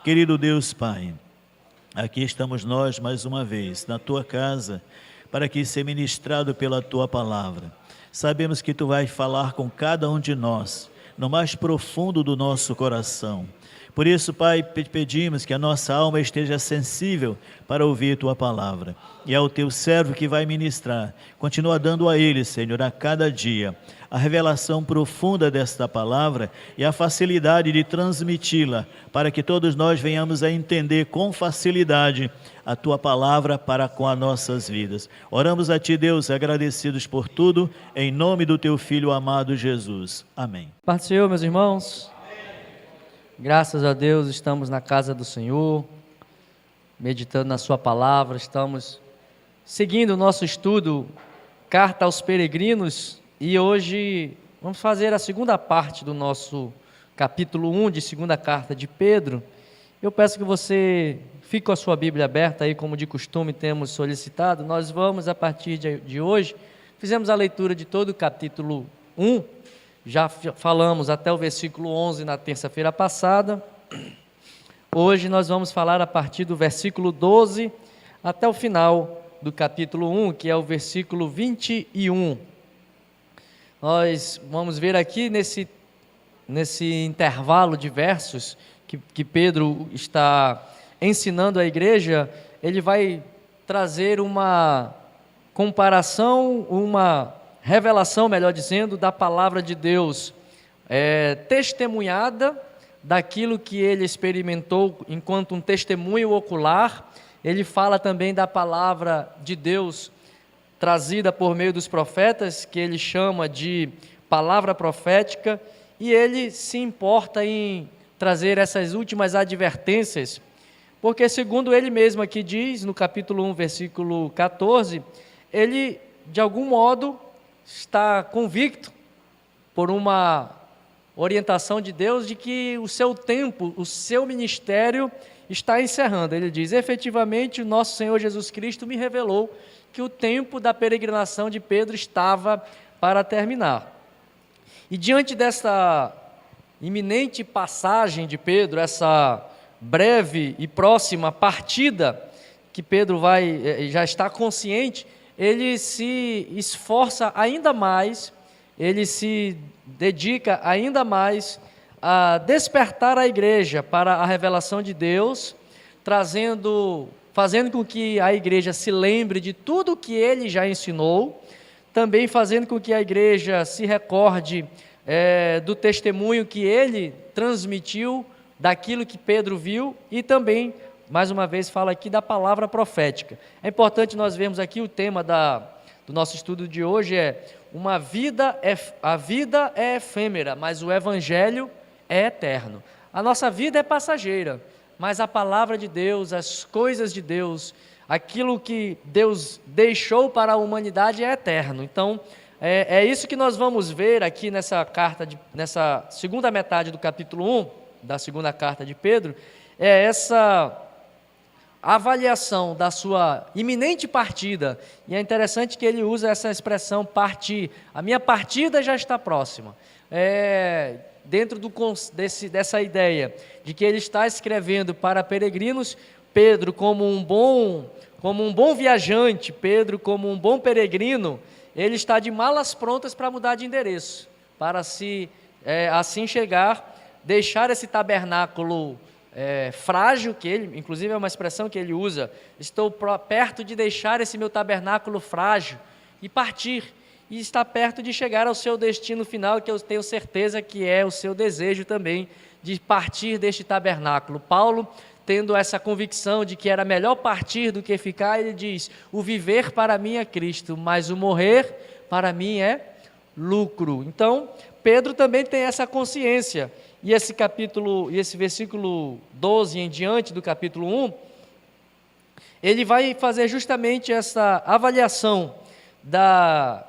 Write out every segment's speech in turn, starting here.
Querido Deus Pai, aqui estamos nós mais uma vez, na Tua casa, para que ser ministrado pela Tua palavra. Sabemos que Tu vais falar com cada um de nós, no mais profundo do nosso coração. Por isso, Pai, pedimos que a nossa alma esteja sensível para ouvir Tua palavra. E ao Teu servo que vai ministrar, continua dando a ele, Senhor, a cada dia, a revelação profunda desta palavra e a facilidade de transmiti-la, para que todos nós venhamos a entender com facilidade a Tua palavra para com as nossas vidas. Oramos a Ti, Deus, agradecidos por tudo, em nome do Teu Filho amado Jesus. Amém. Paz do Senhor, meus irmãos. Graças a Deus estamos na casa do Senhor, meditando na Sua palavra, estamos seguindo o nosso estudo, Carta aos Peregrinos, e hoje vamos fazer a segunda parte do nosso capítulo 1 de segunda carta de Pedro. Eu peço que você fique com a sua Bíblia aberta aí, como de costume temos solicitado. Nós vamos, a partir de hoje, fizemos a leitura de todo o capítulo 1, já falamos até o versículo 11 na terça-feira passada. Hoje nós vamos falar a partir do versículo 12 até o final do capítulo 1, que é o versículo 21. Nós vamos ver aqui nesse intervalo de versos que Pedro está ensinando à igreja, ele vai trazer uma comparação, uma revelação, melhor dizendo, da palavra de Deus, testemunhada daquilo que ele experimentou enquanto um testemunho ocular. Ele fala também da palavra de Deus trazida por meio dos profetas, que ele chama de palavra profética, e ele se importa em trazer essas últimas advertências, porque segundo ele mesmo aqui diz, no capítulo 1, versículo 14, ele, de algum modo, está convicto por uma orientação de Deus de que o seu tempo, o seu ministério está encerrando. Ele diz: efetivamente o nosso Senhor Jesus Cristo me revelou que o tempo da peregrinação de Pedro estava para terminar. E diante dessa iminente passagem de Pedro, essa breve e próxima partida que Pedro já está consciente, ele se esforça ainda mais, ele se dedica ainda mais a despertar a igreja para a revelação de Deus, fazendo com que a igreja se lembre de tudo que ele já ensinou, também fazendo com que a igreja se recorde do testemunho que ele transmitiu, daquilo que Pedro viu, e também, mais uma vez, fala aqui da palavra profética. É importante nós vermos aqui o tema do nosso estudo de hoje a vida é efêmera, mas o evangelho é eterno. A nossa vida é passageira, mas a palavra de Deus, as coisas de Deus, aquilo que Deus deixou para a humanidade é eterno. Então, é isso que nós vamos ver aqui nessa segunda metade do capítulo 1, da segunda carta de Pedro, é essa avaliação da sua iminente partida. E é interessante que ele usa essa expressão partir. A minha partida já está próxima. Dentro dessa ideia de que ele está escrevendo para peregrinos, Pedro como um bom viajante, Pedro como um bom peregrino, ele está de malas prontas para mudar de endereço, para assim chegar, deixar esse tabernáculo frágil, que ele, inclusive é uma expressão que ele usa, estou perto de deixar esse meu tabernáculo frágil e partir, e está perto de chegar ao seu destino final, que eu tenho certeza que é o seu desejo também, de partir deste tabernáculo. Paulo, tendo essa convicção de que era melhor partir do que ficar, ele diz: o viver para mim é Cristo, mas o morrer para mim é lucro. Então, Pedro também tem essa consciência, e esse versículo 12 em diante do capítulo 1, ele vai fazer justamente essa avaliação da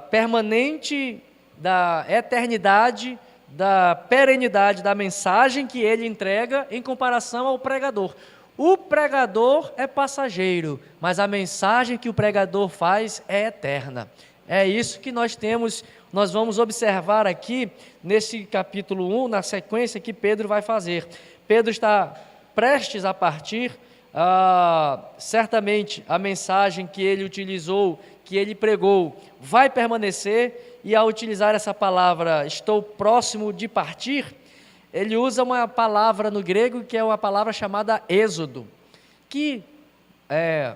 permanente, da eternidade, da perenidade da mensagem que ele entrega em comparação ao pregador. O pregador é passageiro, mas a mensagem que o pregador faz é eterna. É isso que nós vamos observar aqui nesse capítulo 1, na sequência que Pedro vai fazer. Pedro está prestes a partir, certamente a mensagem que ele utilizou, que ele pregou, vai permanecer, e ao utilizar essa palavra, estou próximo de partir, ele usa uma palavra no grego que é uma palavra chamada êxodo, que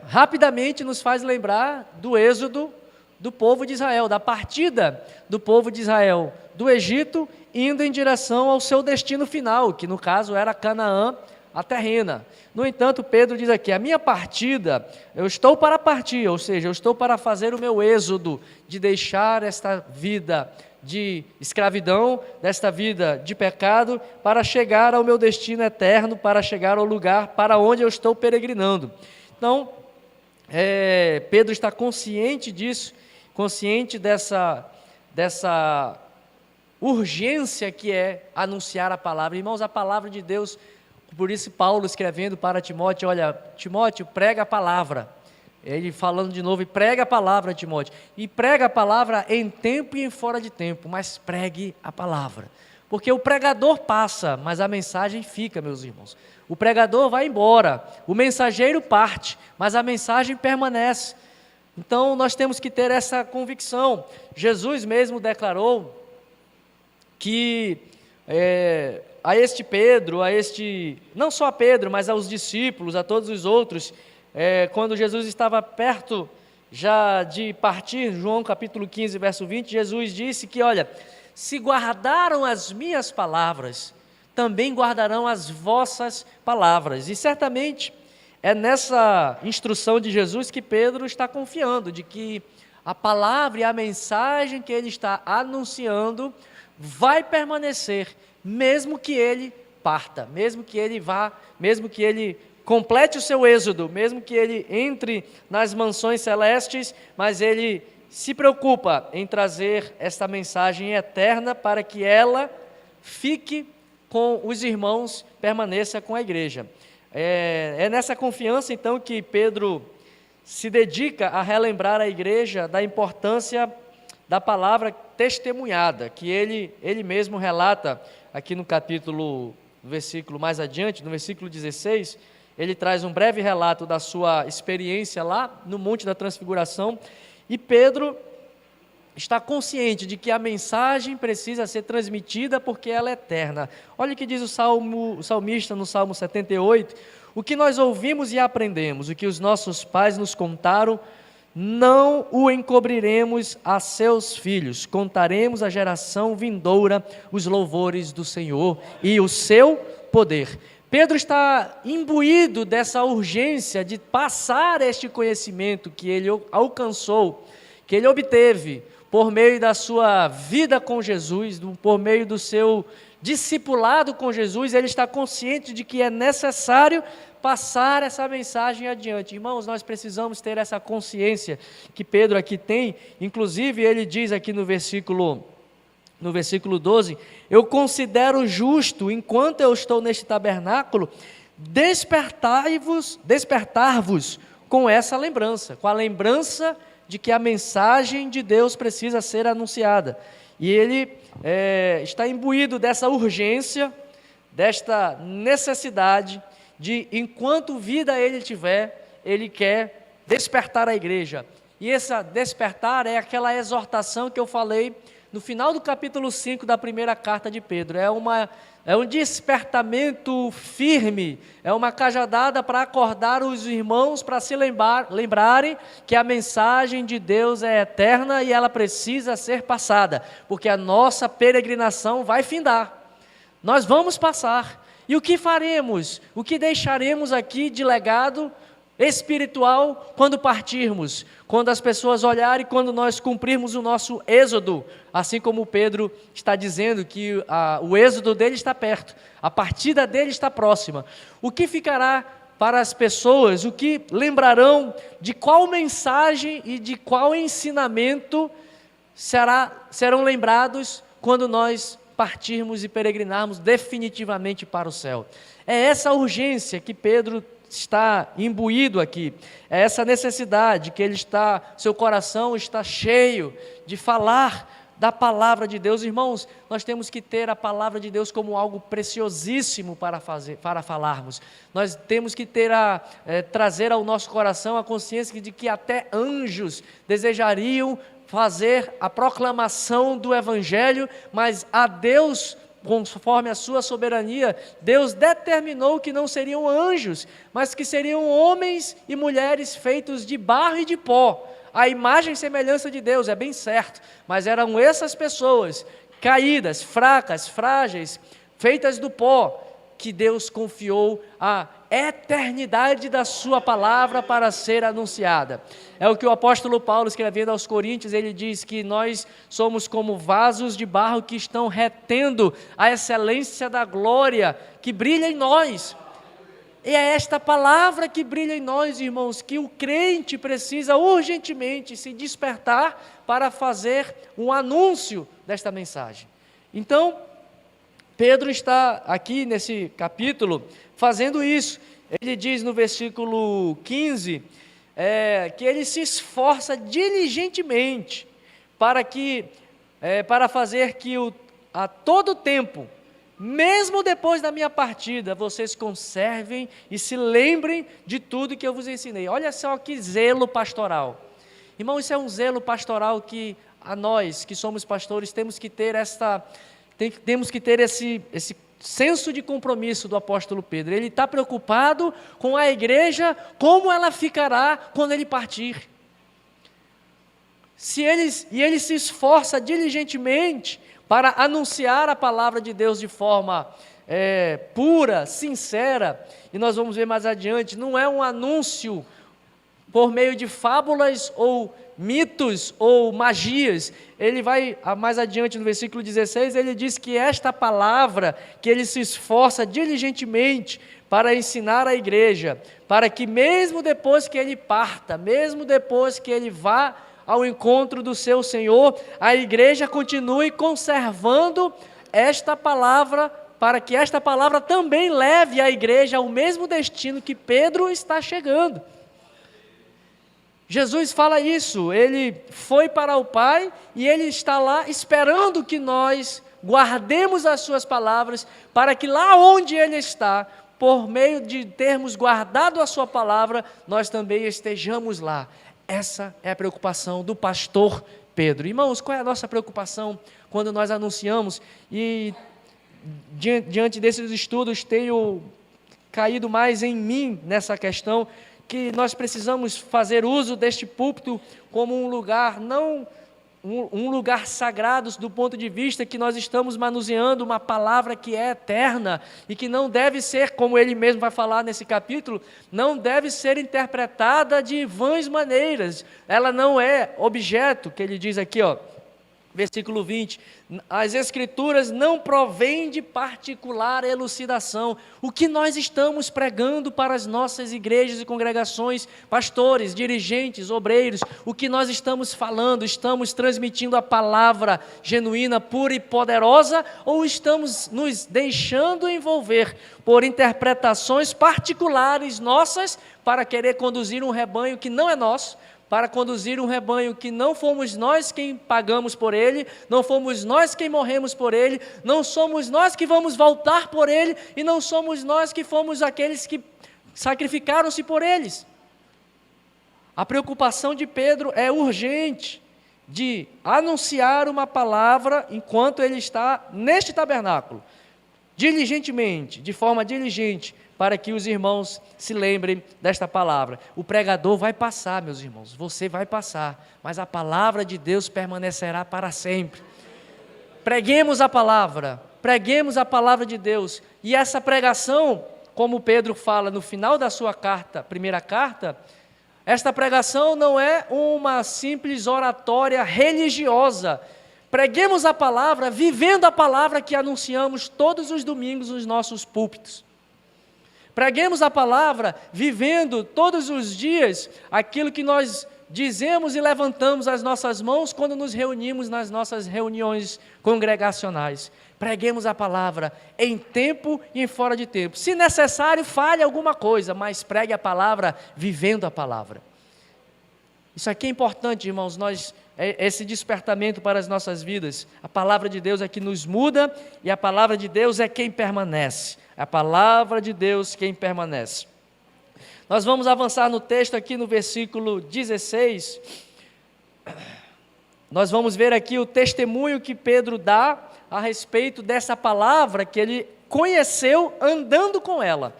rapidamente nos faz lembrar do êxodo do povo de Israel, da partida do povo de Israel do Egito, indo em direção ao seu destino final, que no caso era Canaã, a terrena. No entanto, Pedro diz aqui, a minha partida, eu estou para partir, ou seja, eu estou para fazer o meu êxodo, de deixar esta vida de escravidão, desta vida de pecado, para chegar ao meu destino eterno, para chegar ao lugar para onde eu estou peregrinando. Então, Pedro está consciente disso, consciente dessa urgência que é anunciar a palavra. Irmãos, a palavra de Deus, por isso Paulo escrevendo para Timóteo, olha, Timóteo, prega a palavra. Ele falando de novo, e prega a palavra, Timóteo. E prega a palavra em tempo e em fora de tempo, mas pregue a palavra. Porque o pregador passa, mas a mensagem fica, meus irmãos. O pregador vai embora, o mensageiro parte, mas a mensagem permanece. Então, nós temos que ter essa convicção. Jesus mesmo declarou que a este Pedro, não só a Pedro, mas aos discípulos, a todos os outros, quando Jesus estava perto já de partir, João capítulo 15, verso 20, Jesus disse que, olha, se guardaram as minhas palavras, também guardarão as vossas palavras. E certamente é nessa instrução de Jesus que Pedro está confiando, de que a palavra e a mensagem que ele está anunciando vai permanecer, mesmo que ele parta, mesmo que ele vá, mesmo que ele complete o seu êxodo, mesmo que ele entre nas mansões celestes, mas ele se preocupa em trazer esta mensagem eterna para que ela fique com os irmãos, permaneça com a igreja. É nessa confiança, então, que Pedro se dedica a relembrar a igreja da importância da palavra testemunhada, que ele mesmo relata aqui no capítulo, no versículo mais adiante, no versículo 16, ele traz um breve relato da sua experiência lá no Monte da Transfiguração, e Pedro está consciente de que a mensagem precisa ser transmitida porque ela é eterna. Olha o que diz o salmista no Salmo 78, o que nós ouvimos e aprendemos, o que os nossos pais nos contaram, não o encobriremos a seus filhos, contaremos à geração vindoura os louvores do Senhor e o seu poder. Pedro está imbuído dessa urgência de passar este conhecimento que ele alcançou, que ele obteve por meio da sua vida com Jesus, por meio do seu discipulado com Jesus. Ele está consciente de que é necessário passar essa mensagem adiante. Irmãos, nós precisamos ter essa consciência que Pedro aqui tem. Inclusive, ele diz aqui no versículo 12, eu considero justo, enquanto eu estou neste tabernáculo, despertar-vos com essa lembrança, com a lembrança de que a mensagem de Deus precisa ser anunciada. E ele está imbuído dessa urgência, desta necessidade de, enquanto vida ele tiver, ele quer despertar a igreja. E esse despertar é aquela exortação que eu falei no final do capítulo 5 da primeira carta de Pedro. É um despertamento firme, é uma cajadada para acordar os irmãos, para se lembrarem que a mensagem de Deus é eterna e ela precisa ser passada, porque a nossa peregrinação vai findar, nós vamos passar. E o que faremos? O que deixaremos aqui de legado espiritual quando partirmos? Quando as pessoas olharem, quando nós cumprirmos o nosso êxodo, assim como Pedro está dizendo que o êxodo dele está perto, a partida dele está próxima. O que ficará para as pessoas? O que lembrarão? De qual mensagem e de qual ensinamento serão lembrados quando nós partirmos e peregrinarmos definitivamente para o céu? É essa urgência que Pedro está imbuído aqui, é essa necessidade que seu coração está cheio de falar da palavra de Deus. Irmãos, nós temos que ter a palavra de Deus como algo preciosíssimo para falarmos. Nós temos que trazer ao nosso coração a consciência de que até anjos desejariam fazer a proclamação do Evangelho, mas a Deus, conforme a sua soberania, Deus determinou que não seriam anjos, mas que seriam homens e mulheres feitos de barro e de pó, a imagem e semelhança de Deus, é bem certo, mas eram essas pessoas, caídas, fracas, frágeis, feitas do pó, que Deus confiou a eternidade da sua palavra para ser anunciada. É o que o apóstolo Paulo, escrevendo aos Coríntios, ele diz que nós somos como vasos de barro que estão retendo a excelência da glória que brilha em nós. E é esta palavra que brilha em nós, irmãos, que o crente precisa urgentemente se despertar para fazer um anúncio desta mensagem. Então, Pedro está aqui nesse capítulo fazendo isso. Ele diz no versículo 15, que ele se esforça diligentemente para fazer que a todo tempo, mesmo depois da minha partida, vocês conservem e se lembrem de tudo que eu vos ensinei. Olha só que zelo pastoral. Irmão, isso é um zelo pastoral que a nós, que somos pastores, temos que ter esse senso de compromisso do apóstolo Pedro. Ele está preocupado com a igreja, como ela ficará quando ele partir. Ele se esforça diligentemente para anunciar a palavra de Deus de forma pura, sincera, e nós vamos ver mais adiante, não é um anúncio por meio de fábulas ou mitos ou magias. Ele vai mais adiante no versículo 16, ele diz que esta palavra, que ele se esforça diligentemente para ensinar a igreja, para que mesmo depois que ele parta, mesmo depois que ele vá ao encontro do seu Senhor, a igreja continue conservando esta palavra, para que esta palavra também leve a igreja ao mesmo destino que Pedro está chegando. Jesus fala isso, ele foi para o Pai e ele está lá esperando que nós guardemos as suas palavras, para que lá onde ele está, por meio de termos guardado a sua palavra, nós também estejamos lá. Essa é a preocupação do pastor Pedro. Irmãos, qual é a nossa preocupação quando nós anunciamos? E diante desses estudos tenho caído mais em mim nessa questão, que nós precisamos fazer uso deste púlpito como um lugar, não um lugar sagrado do ponto de vista que nós estamos manuseando uma palavra que é eterna e que não deve ser, como ele mesmo vai falar nesse capítulo, não deve ser interpretada de vãs maneiras. Ela não é objeto, que ele diz aqui, versículo 20, as Escrituras não provêm de particular elucidação. O que nós estamos pregando para as nossas igrejas e congregações, pastores, dirigentes, obreiros, o que nós estamos falando, estamos transmitindo a palavra genuína, pura e poderosa, ou estamos nos deixando envolver por interpretações particulares nossas para querer conduzir um rebanho que não é nosso, para conduzir um rebanho que não fomos nós quem pagamos por ele, não fomos nós quem morremos por ele, não somos nós que vamos voltar por ele, e não somos nós que fomos aqueles que sacrificaram-se por eles. A preocupação de Pedro é urgente, de anunciar uma palavra enquanto ele está neste tabernáculo, diligentemente, de forma diligente, para que os irmãos se lembrem desta palavra. O pregador vai passar, meus irmãos, você vai passar, mas a palavra de Deus permanecerá para sempre. Preguemos a palavra de Deus, e essa pregação, como Pedro fala no final da sua carta, primeira carta, esta pregação não é uma simples oratória religiosa. Preguemos a palavra, vivendo a palavra que anunciamos todos os domingos nos nossos púlpitos. Preguemos a palavra, vivendo todos os dias aquilo que nós dizemos e levantamos as nossas mãos quando nos reunimos nas nossas reuniões congregacionais. Preguemos a palavra em tempo e em fora de tempo. Se necessário, fale alguma coisa, mas pregue a palavra vivendo a palavra. Isso aqui é importante, irmãos, esse despertamento para as nossas vidas. A palavra de Deus é que nos muda e a palavra de Deus é quem permanece. A palavra de Deus quem permanece. Nós vamos avançar no texto aqui no versículo 16. Nós vamos ver aqui o testemunho que Pedro dá a respeito dessa palavra que ele conheceu andando com ela.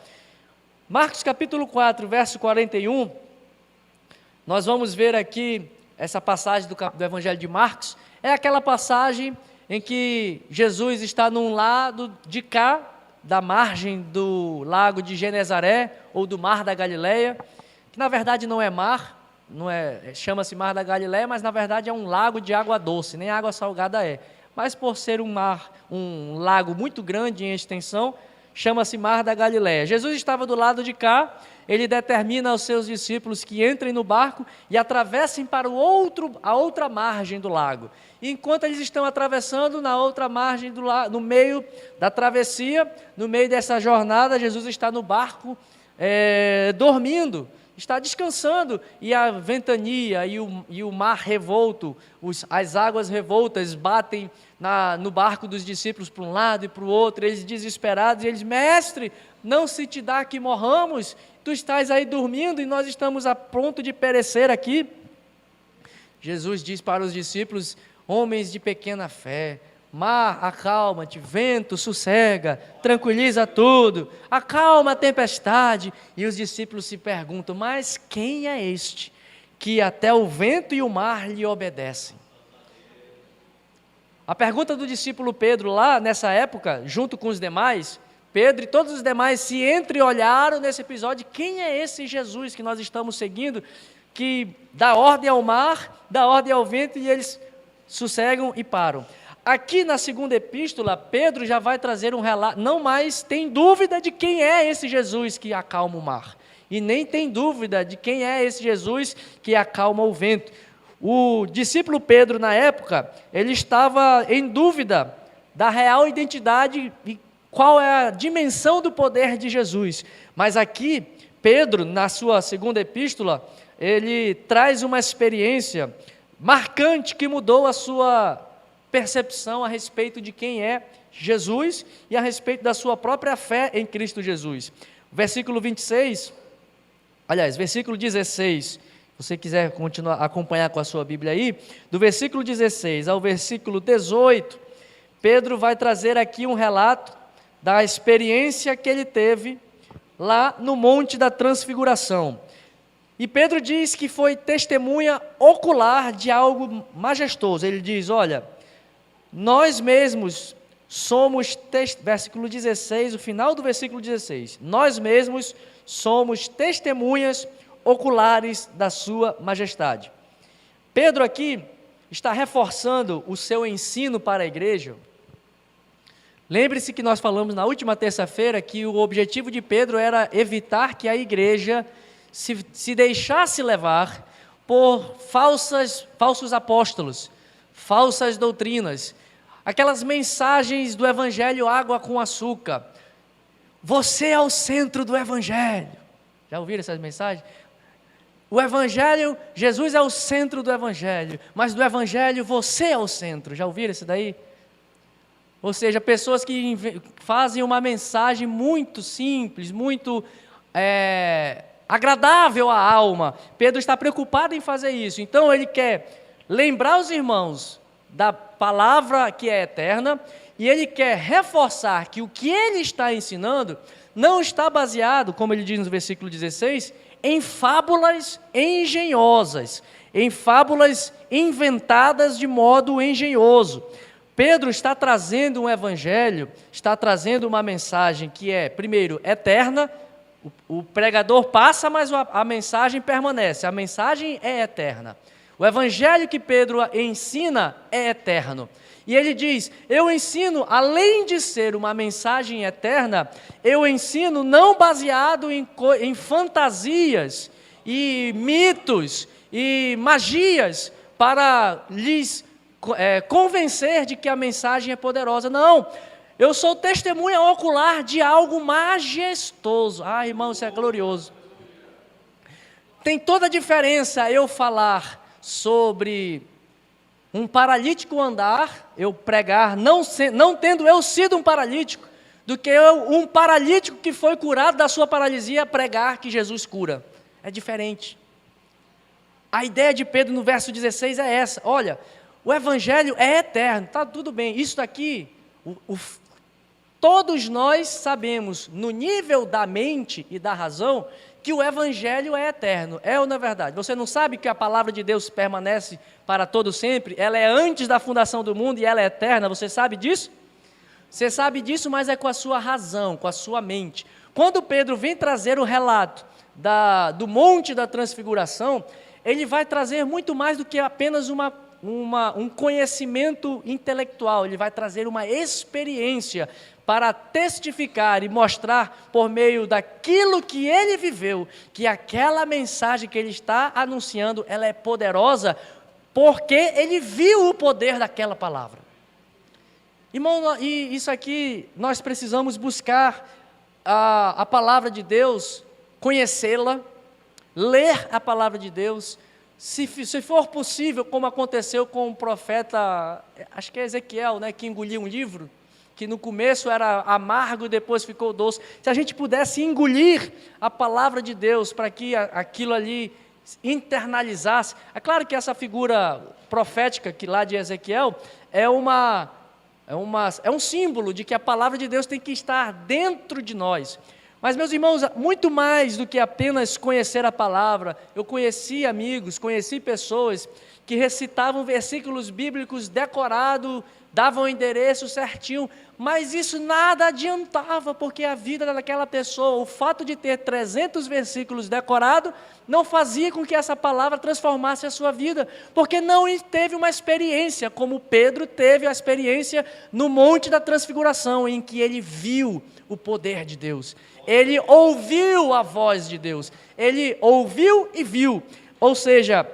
Marcos capítulo 4, verso 41, nós vamos ver aqui essa passagem do Evangelho de Marcos, é aquela passagem em que Jesus está num lado de cá, da margem do lago de Genezaré, ou do mar da Galileia, que na verdade não é mar, chama-se mar da Galileia, mas na verdade é um lago de água doce, nem água salgada é. Mas por ser um lago muito grande em extensão, chama-se mar da Galileia. Jesus estava do lado de cá, ele determina aos seus discípulos que entrem no barco e atravessem para a outra margem do lago. E enquanto eles estão atravessando na outra margem do lago, no meio da travessia, no meio dessa jornada, Jesus está no barco dormindo, está descansando, e a ventania e o mar revolto, as águas revoltas batem no barco dos discípulos para um lado e para o outro, eles desesperados, e eles: mestre, não se te dá que morramos, tu estás aí dormindo e nós estamos a ponto de perecer aqui. Jesus diz para os discípulos: homens de pequena fé, mar, acalma-te, vento, sossega, tranquiliza tudo, acalma a tempestade. E os discípulos se perguntam: mas quem é este, que até o vento e o mar lhe obedecem? A pergunta do discípulo Pedro lá, nessa época, junto com os demais, Pedro e todos os demais se entreolharam nesse episódio: quem é esse Jesus que nós estamos seguindo, que dá ordem ao mar, dá ordem ao vento, e eles sossegam e param? Aqui na segunda epístola, Pedro já vai trazer um relato, não mais tem dúvida de quem é esse Jesus que acalma o mar, e nem tem dúvida de quem é esse Jesus que acalma o vento. O discípulo Pedro, na época, ele estava em dúvida da real identidade e qual é a dimensão do poder de Jesus. Mas aqui, Pedro, na sua segunda epístola, ele traz uma experiência marcante que mudou a sua percepção a respeito de quem é Jesus e a respeito da sua própria fé em Cristo Jesus. Versículo 26, versículo 16, se você quiser continuar a acompanhar com a sua Bíblia aí, do versículo 16 ao versículo 18, Pedro vai trazer aqui um relato da experiência que ele teve lá no Monte da Transfiguração. E Pedro diz que foi testemunha ocular de algo majestoso. Ele diz: olha, nós mesmos somos, versículo 16, o final do versículo 16, nós mesmos somos testemunhas oculares da sua majestade. Pedro aqui está reforçando o seu ensino para a igreja. Lembre-se que nós falamos na última terça-feira que o objetivo de Pedro era evitar que a igreja se deixasse levar por falsos apóstolos, falsas doutrinas, aquelas mensagens do evangelho água com açúcar. Você é o centro do evangelho. Já ouviram essas mensagens? O evangelho, Jesus é o centro do evangelho, mas do evangelho você é o centro. Já ouviram isso daí? Ou seja, pessoas que fazem uma mensagem muito simples, muito agradável à alma. Pedro está preocupado em fazer isso. Então ele quer lembrar os irmãos da palavra que é eterna, e ele quer reforçar que o que ele está ensinando não está baseado, como ele diz no versículo 16, em fábulas engenhosas, em fábulas inventadas de modo engenhoso. Pedro está trazendo um evangelho, está trazendo uma mensagem que é, primeiro, eterna. O pregador passa, mas a mensagem permanece, a mensagem é eterna. O evangelho que Pedro ensina é eterno. E ele diz: eu ensino, além de ser uma mensagem eterna, eu ensino não baseado em fantasias e mitos e magias para lhes convencer de que a mensagem é poderosa. Não, eu sou testemunha ocular de algo majestoso. Ah, irmão, isso é glorioso. Tem toda a diferença eu falar sobre um paralítico andar, eu pregar, não tendo eu sido um paralítico, do que um paralítico que foi curado da sua paralisia pregar que Jesus cura. É diferente. A ideia de Pedro no verso 16 é essa: olha, o evangelho é eterno, está tudo bem, isso daqui, todos nós sabemos, no nível da mente e da razão, que o evangelho é eterno, é ou não é verdade? Você não sabe que a palavra de Deus permanece para todo sempre? Ela é antes da fundação do mundo e ela é eterna, você sabe disso? Você sabe disso, mas é com a sua razão, com a sua mente. Quando Pedro vem trazer o relato do Monte da Transfiguração, ele vai trazer muito mais do que apenas um conhecimento intelectual, ele vai trazer uma experiência para testificar e mostrar por meio daquilo que ele viveu, que aquela mensagem que ele está anunciando, ela é poderosa, porque ele viu o poder daquela palavra. Irmão, e isso aqui, nós precisamos buscar a palavra de Deus, conhecê-la, ler a palavra de Deus, se for possível, como aconteceu com o profeta, acho que é Ezequiel, né, que engoliu um livro, que no começo era amargo e depois ficou doce. Se a gente pudesse engolir a palavra de Deus para que aquilo ali internalizasse. É claro que essa figura profética que lá de Ezequiel é um símbolo de que a palavra de Deus tem que estar dentro de nós. Mas, meus irmãos, muito mais do que apenas conhecer a palavra, eu conheci amigos, conheci pessoas que recitavam versículos bíblicos decorados, davam o endereço certinho, mas isso nada adiantava, porque a vida daquela pessoa, o fato de ter 300 versículos decorados, não fazia com que essa palavra transformasse a sua vida, porque não teve uma experiência, como Pedro teve a experiência no Monte da Transfiguração, em que ele viu o poder de Deus, ele ouviu a voz de Deus, ele ouviu e viu, ou seja,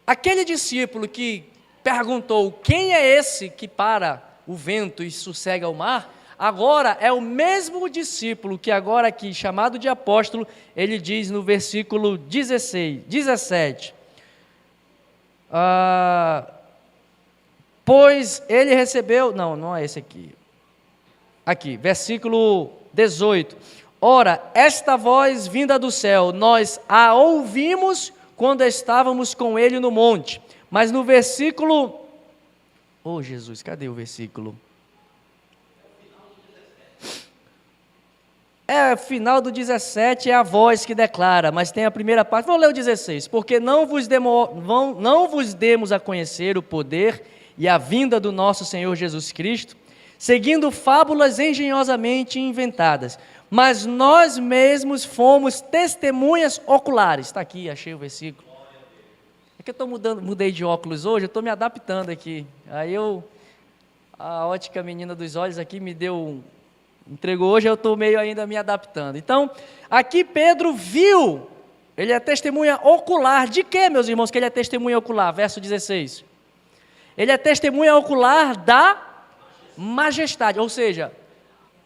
aquele discípulo que perguntou, quem é esse que para o vento e sossega o mar? Agora é o mesmo discípulo que agora aqui, chamado de apóstolo, ele diz no versículo 17, pois ele recebeu, não é esse aqui, versículo 18, ora, esta voz vinda do céu, nós a ouvimos quando estávamos com ele no monte. Mas no versículo, Jesus, cadê o versículo? Final do 17 é a voz que declara, mas tem a primeira parte, vou ler o 16, porque não vos demos a conhecer o poder e a vinda do nosso Senhor Jesus Cristo, seguindo fábulas engenhosamente inventadas, mas nós mesmos fomos testemunhas oculares. Está aqui, achei o versículo. É que eu mudei de óculos hoje, eu estou me adaptando aqui. Aí a ótica menina dos olhos aqui entregou hoje, eu estou meio ainda me adaptando. Então, aqui Pedro viu, ele é testemunha ocular. De quê, meus irmãos, que ele é testemunha ocular? Verso 16. Ele é testemunha ocular da majestade, ou seja,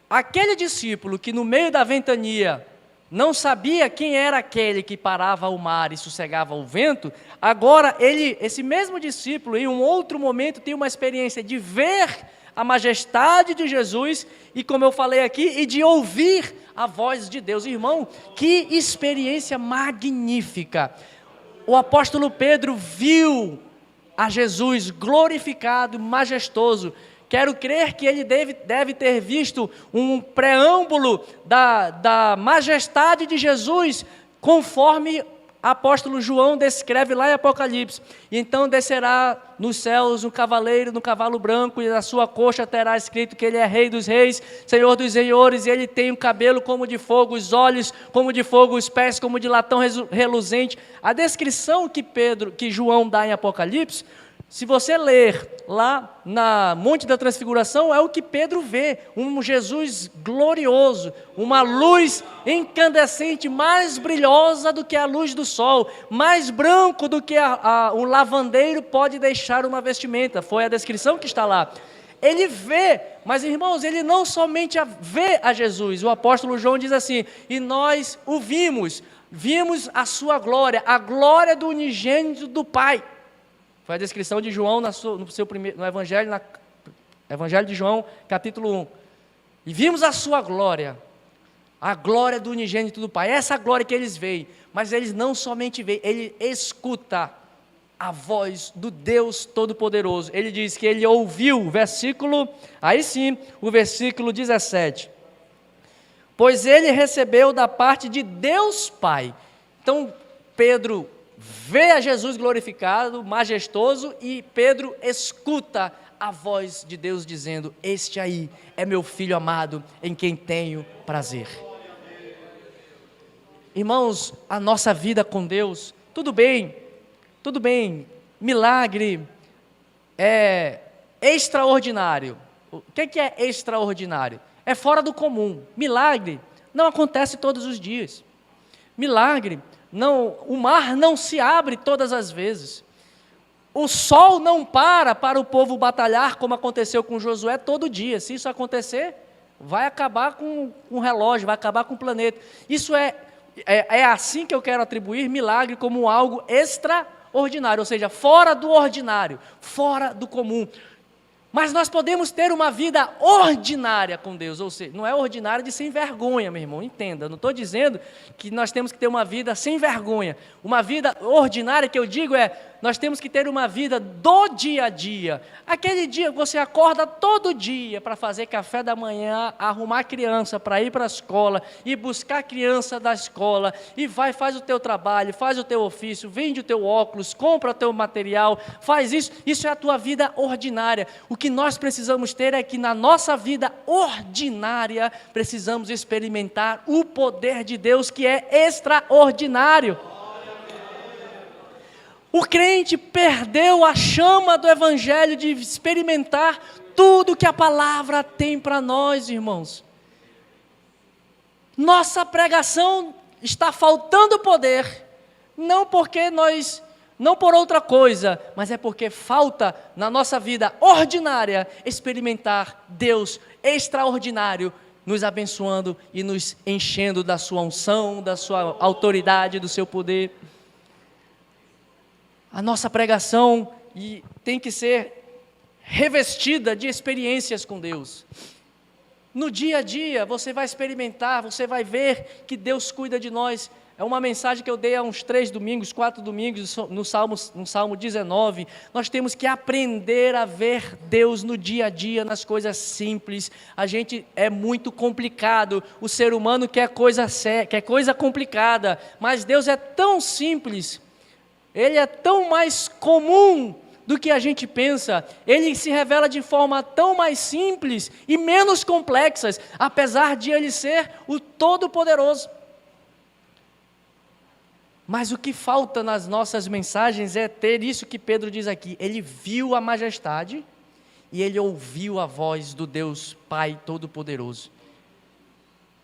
aquele discípulo que no meio da ventania não sabia quem era aquele que parava o mar e sossegava o vento, agora esse mesmo discípulo, em um outro momento, tem uma experiência de ver a majestade de Jesus, e como eu falei aqui, e de ouvir a voz de Deus. Irmão, que experiência magnífica! O apóstolo Pedro viu a Jesus glorificado, majestoso. Quero crer que ele deve ter visto um preâmbulo da majestade de Jesus, conforme o apóstolo João descreve lá em Apocalipse. E então descerá nos céus um cavaleiro no cavalo branco, e na sua coxa terá escrito que ele é Rei dos reis, Senhor dos senhores, e ele tem um cabelo como de fogo, os olhos como de fogo, os pés como de latão reluzente. A descrição que João dá em Apocalipse, se você ler lá na Monte da Transfiguração, é o que Pedro vê, um Jesus glorioso, uma luz incandescente, mais brilhosa do que a luz do sol, mais branco do que um lavandeiro pode deixar uma vestimenta, foi a descrição que está lá. ele vê, mas irmãos, ele não somente vê a Jesus, o apóstolo João diz assim, e nós o vimos a sua glória, a glória do unigênito do Pai. Foi a descrição de João no Evangelho de João, capítulo 1. E vimos a sua glória, a glória do unigênito do Pai. Essa glória que eles veem, mas eles não somente veem, ele escuta a voz do Deus Todo-Poderoso. Ele diz que ele ouviu, o versículo 17. Pois ele recebeu da parte de Deus Pai. Então, Pedro vê a Jesus glorificado, majestoso, e Pedro escuta a voz de Deus dizendo, este aí é meu Filho amado, em quem tenho prazer. Irmãos, a nossa vida com Deus, tudo bem, milagre é extraordinário. O que é extraordinário? É fora do comum. Milagre não acontece todos os dias. Milagre, o mar não se abre todas as vezes. O sol não para o povo batalhar, como aconteceu com Josué todo dia. Se isso acontecer, vai acabar com o relógio, vai acabar com o planeta. Isso é assim que eu quero atribuir milagre como algo extraordinário, ou seja, fora do ordinário, fora do comum. Mas nós podemos ter uma vida ordinária com Deus, ou seja, não é ordinária de sem vergonha, meu irmão, entenda, não estou dizendo que nós temos que ter uma vida sem vergonha, uma vida ordinária que eu digo nós temos que ter uma vida do dia a dia, aquele dia que você acorda todo dia para fazer café da manhã, arrumar a criança para ir para a escola, e buscar a criança da escola, e faz o teu trabalho, faz o teu ofício, vende o teu óculos, compra o teu material, faz isso é a tua vida ordinária. O que nós precisamos ter é que na nossa vida ordinária, precisamos experimentar o poder de Deus que é extraordinário. O crente perdeu a chama do Evangelho de experimentar tudo que a palavra tem para nós, irmãos. Nossa pregação está faltando poder, não por outra coisa, mas é porque falta na nossa vida ordinária experimentar Deus extraordinário, nos abençoando e nos enchendo da sua unção, da sua autoridade, do seu poder. A nossa pregação tem que ser revestida de experiências com Deus. No dia a dia, você vai experimentar, você vai ver que Deus cuida de nós. É uma mensagem que eu dei há uns 4 domingos, no Salmo 19. Nós temos que aprender a ver Deus no dia a dia, nas coisas simples. A gente é muito complicado, o ser humano quer coisa complicada, mas Deus é tão simples, Ele é tão mais comum do que a gente pensa, Ele se revela de forma tão mais simples e menos complexas, apesar de Ele ser o Todo-Poderoso. Mas o que falta nas nossas mensagens é ter isso que Pedro diz aqui, ele viu a majestade e ele ouviu a voz do Deus Pai Todo-Poderoso.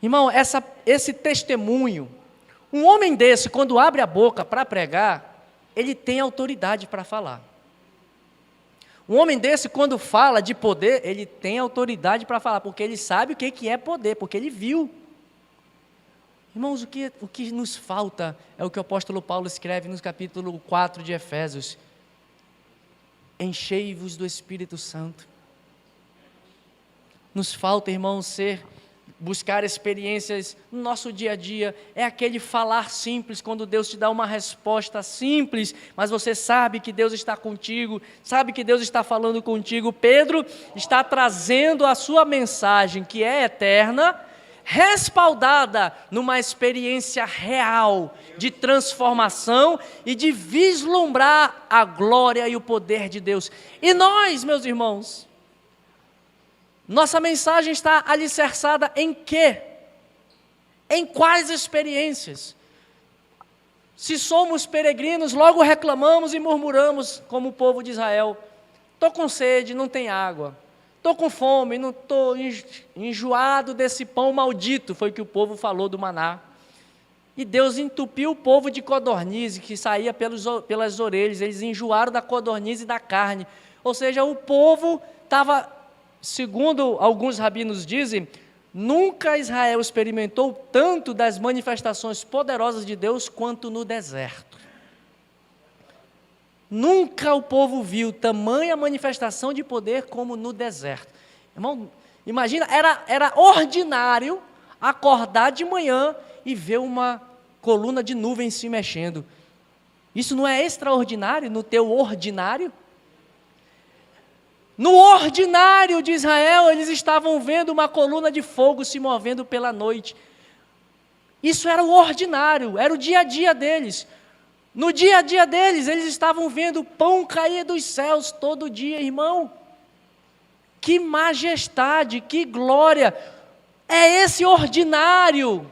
Irmão, esse testemunho, um homem desse, quando abre a boca para pregar, ele tem autoridade para falar. Um homem desse, quando fala de poder, ele tem autoridade para falar, porque ele sabe o que é poder, porque ele viu. Irmãos, o que nos falta é o que o apóstolo Paulo escreve no capítulo 4 de Efésios. Enchei-vos do Espírito Santo. Nos falta, irmãos, buscar experiências no nosso dia a dia, é aquele falar simples, quando Deus te dá uma resposta simples, mas você sabe que Deus está contigo, sabe que Deus está falando contigo. Pedro está trazendo a sua mensagem, que é eterna, respaldada numa experiência real de transformação e de vislumbrar a glória e o poder de Deus. E nós, meus irmãos, nossa mensagem está alicerçada em quê? Em quais experiências? Se somos peregrinos, logo reclamamos e murmuramos como o povo de Israel. Estou com sede, não tem água. Estou com fome, não estou enjoado desse pão maldito, foi o que o povo falou do maná. E Deus entupiu o povo de codorniz, que saía pelas orelhas, eles enjoaram da codorniz e da carne. Ou seja, o povo estava segundo alguns rabinos dizem, nunca Israel experimentou tanto das manifestações poderosas de Deus quanto no deserto. Nunca o povo viu tamanha manifestação de poder como no deserto. Irmão, imagina, era ordinário acordar de manhã e ver uma coluna de nuvem se mexendo. Isso não é extraordinário no teu ordinário? No ordinário de Israel, eles estavam vendo uma coluna de fogo se movendo pela noite. Isso era o ordinário, era o dia a dia deles. No dia a dia deles, eles estavam vendo pão cair dos céus todo dia, irmão. Que majestade, que glória. É esse ordinário,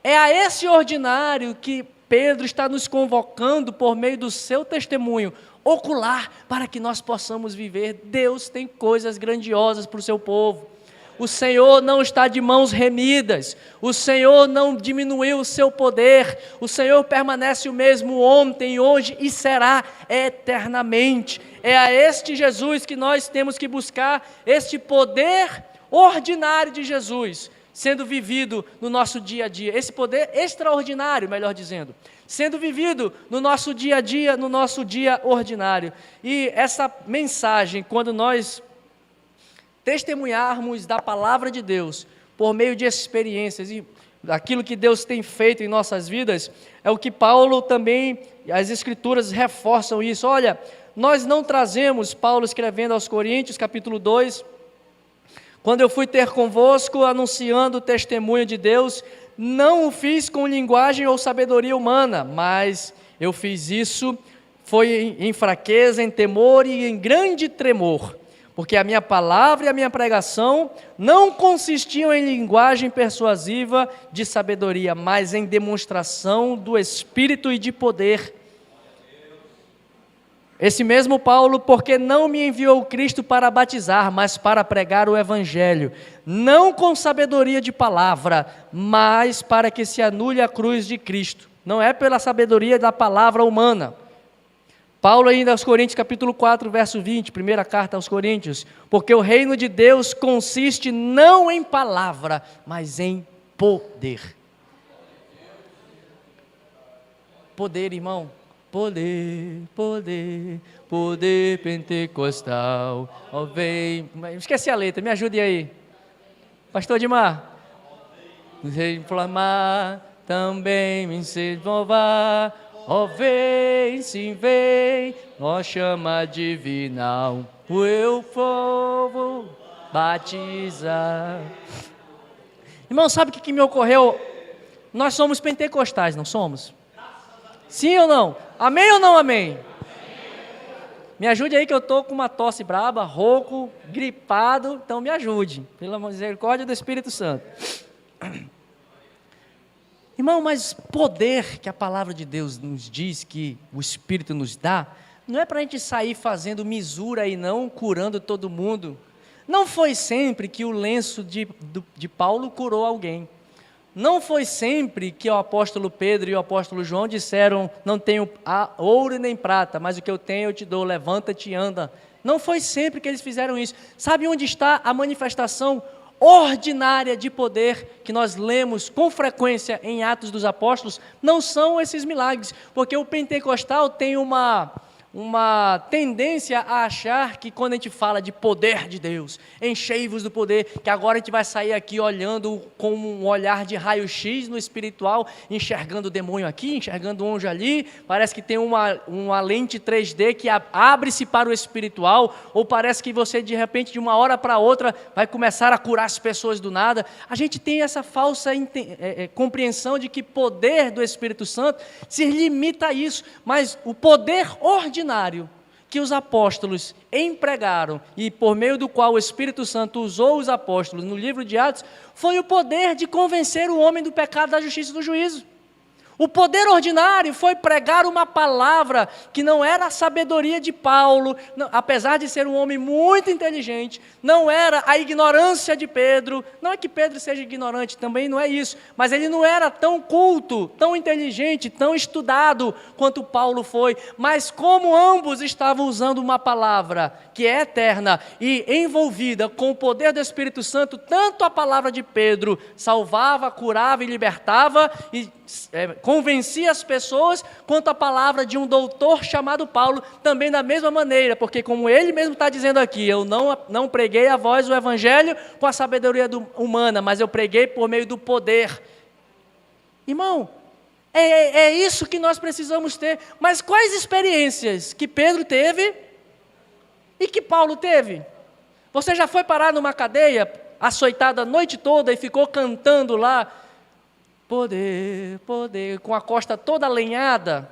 é a esse ordinário que Pedro está nos convocando por meio do seu testemunho ocular, para que nós possamos viver. Deus tem coisas grandiosas para o seu povo. O Senhor não está de mãos remidas, o Senhor não diminuiu o seu poder, o Senhor permanece o mesmo ontem, hoje e será eternamente. É a este Jesus que nós temos que buscar, este poder ordinário de Jesus, sendo vivido no nosso dia a dia, esse poder extraordinário, melhor dizendo, sendo vivido no nosso dia a dia, no nosso dia ordinário. E essa mensagem, quando nós testemunharmos da palavra de Deus, por meio de experiências e daquilo que Deus tem feito em nossas vidas, é o que Paulo também, as Escrituras reforçam isso. Olha, nós não trazemos, Paulo escrevendo aos Coríntios, capítulo 2, quando eu fui ter convosco, anunciando o testemunho de Deus, não o fiz com linguagem ou sabedoria humana, mas eu fiz isso, foi em fraqueza, em temor e em grande tremor, porque a minha palavra e a minha pregação não consistiam em linguagem persuasiva de sabedoria, mas em demonstração do Espírito e de poder. Esse mesmo Paulo, porque não me enviou Cristo para batizar, mas para pregar o Evangelho, não com sabedoria de palavra, mas para que se anule a cruz de Cristo. Não é pela sabedoria da palavra humana. Paulo ainda aos Coríntios, capítulo 4, verso 20, primeira carta aos Coríntios, porque o reino de Deus consiste não em palavra, mas em poder. Poder, irmão. Poder, poder, poder pentecostal, ó vem... Esqueci a letra, me ajude aí. Pastor Dimar. Se inflamar, também me se louvar, ó vem, sim vem, ó chama divinal, o eu povo batizar. Irmão, sabe o que me ocorreu? Nós somos pentecostais, não somos? Sim ou não? Amém ou não amém? Me ajude aí que eu estou com uma tosse braba, rouco, gripado, então me ajude, pela misericórdia do Espírito Santo. Irmão, mas poder que a palavra de Deus nos diz, que o Espírito nos dá, não é para a gente sair fazendo misura e não curando todo mundo. Não foi sempre que o lenço de Paulo curou alguém. Não foi sempre que o apóstolo Pedro e o apóstolo João disseram, não tenho ouro nem prata, mas o que eu tenho eu te dou, levanta-te e anda. Não foi sempre que eles fizeram isso. Sabe onde está a manifestação ordinária de poder que nós lemos com frequência em Atos dos Apóstolos? Não são esses milagres, porque o pentecostal tem uma tendência a achar que quando a gente fala de poder de Deus, enchei-vos do poder, que agora a gente vai sair aqui olhando com um olhar de raio-x no espiritual, enxergando o demônio aqui, enxergando o anjo ali, parece que tem uma lente 3D que abre-se para o espiritual, ou parece que você de repente de uma hora para outra vai começar a curar as pessoas do nada. A gente tem essa falsa compreensão de que poder do Espírito Santo se limita a isso, mas o poder ordinário que os apóstolos empregaram e por meio do qual o Espírito Santo usou os apóstolos no livro de Atos, foi o poder de convencer o homem do pecado, da justiça e do juízo. O poder ordinário foi pregar uma palavra que não era a sabedoria de Paulo, não, apesar de ser um homem muito inteligente, não era a ignorância de Pedro. Não é que Pedro seja ignorante, também não é isso, mas ele não era tão culto, tão inteligente, tão estudado quanto Paulo foi. Mas como ambos estavam usando uma palavra que é eterna e envolvida com o poder do Espírito Santo, tanto a palavra de Pedro salvava, curava e libertava e convencia as pessoas, quanto a palavra de um doutor chamado Paulo, também da mesma maneira, porque como ele mesmo está dizendo aqui, eu não preguei a vós o evangelho com a sabedoria humana, mas eu preguei por meio do poder. Irmão, é isso que nós precisamos ter. Mas quais experiências que Pedro teve e que Paulo teve? Você já foi parar numa cadeia, açoitado a noite toda e ficou cantando lá, poder, poder, com a costa toda lenhada?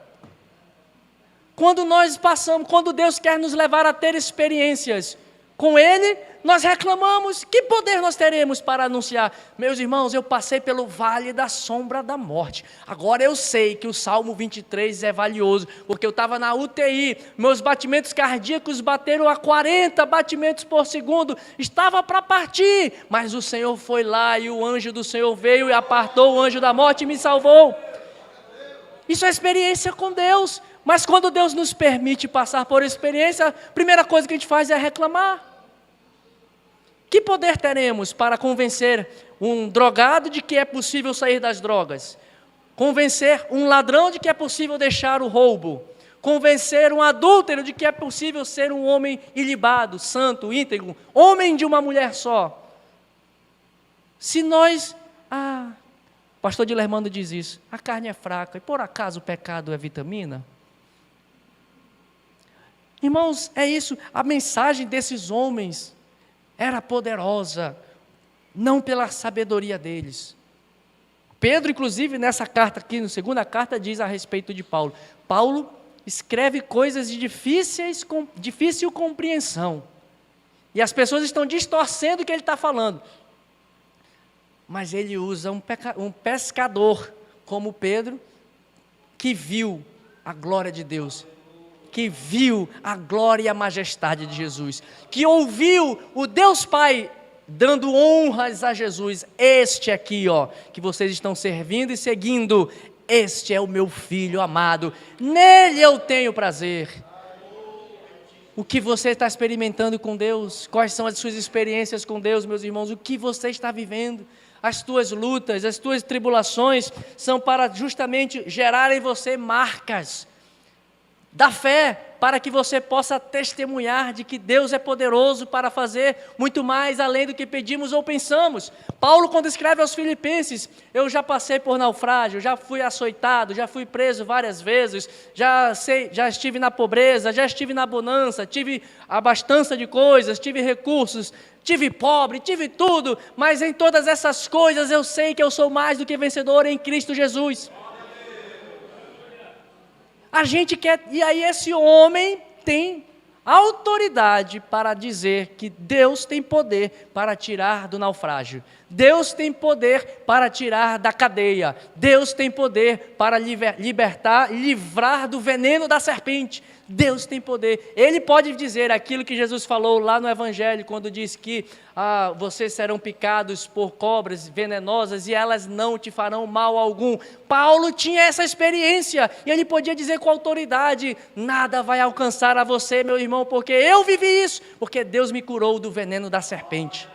Quando nós passamos, quando Deus quer nos levar a ter experiências com Ele, nós reclamamos, que poder nós teremos para anunciar? Meus irmãos, eu passei pelo vale da sombra da morte, agora eu sei que o Salmo 23 é valioso, porque eu estava na UTI, meus batimentos cardíacos bateram a 40 batimentos por segundo, estava para partir, mas o Senhor foi lá e o anjo do Senhor veio e apartou o anjo da morte e me salvou. Isso é experiência com Deus. Mas quando Deus nos permite passar por experiência, a primeira coisa que a gente faz é reclamar. Que poder teremos para convencer um drogado de que é possível sair das drogas? Convencer um ladrão de que é possível deixar o roubo? Convencer um adúltero de que é possível ser um homem ilibado, santo, íntegro, homem de uma mulher só? Se nós... o pastor Dilermando diz isso, a carne é fraca, e por acaso o pecado é vitamina? Irmãos, é isso, a mensagem desses homens era poderosa, não pela sabedoria deles. Pedro, inclusive, nessa carta aqui, na segunda carta, diz a respeito de Paulo. Paulo escreve coisas de difícil compreensão, e as pessoas estão distorcendo o que ele está falando. Mas ele usa um pescador, como Pedro, que viu a glória de Deus, que viu a glória e a majestade de Jesus, que ouviu o Deus Pai dando honras a Jesus. Este aqui, que vocês estão servindo e seguindo, este é o meu filho amado, nele eu tenho prazer. O que você está experimentando com Deus? Quais são as suas experiências com Deus, meus irmãos? O que você está vivendo? As tuas lutas, as tuas tribulações são para justamente gerar em você marcas da fé, para que você possa testemunhar de que Deus é poderoso para fazer muito mais além do que pedimos ou pensamos. Paulo, quando escreve aos Filipenses, eu já passei por naufrágio, já fui açoitado, já fui preso várias vezes, já estive na pobreza, já estive na bonança, tive abastança de coisas, tive recursos, tive pobre, tive tudo, mas em todas essas coisas eu sei que eu sou mais do que vencedor em Cristo Jesus. A gente quer, e aí esse homem tem autoridade para dizer que Deus tem poder para tirar do naufrágio, Deus tem poder para tirar da cadeia, Deus tem poder para livrar do veneno da serpente, Deus tem poder. Ele pode dizer aquilo que Jesus falou lá no Evangelho, quando diz que vocês serão picados por cobras venenosas e elas não te farão mal algum. Paulo tinha essa experiência e ele podia dizer com autoridade: nada vai alcançar a você, meu irmão, porque eu vivi isso, porque Deus me curou do veneno da serpente.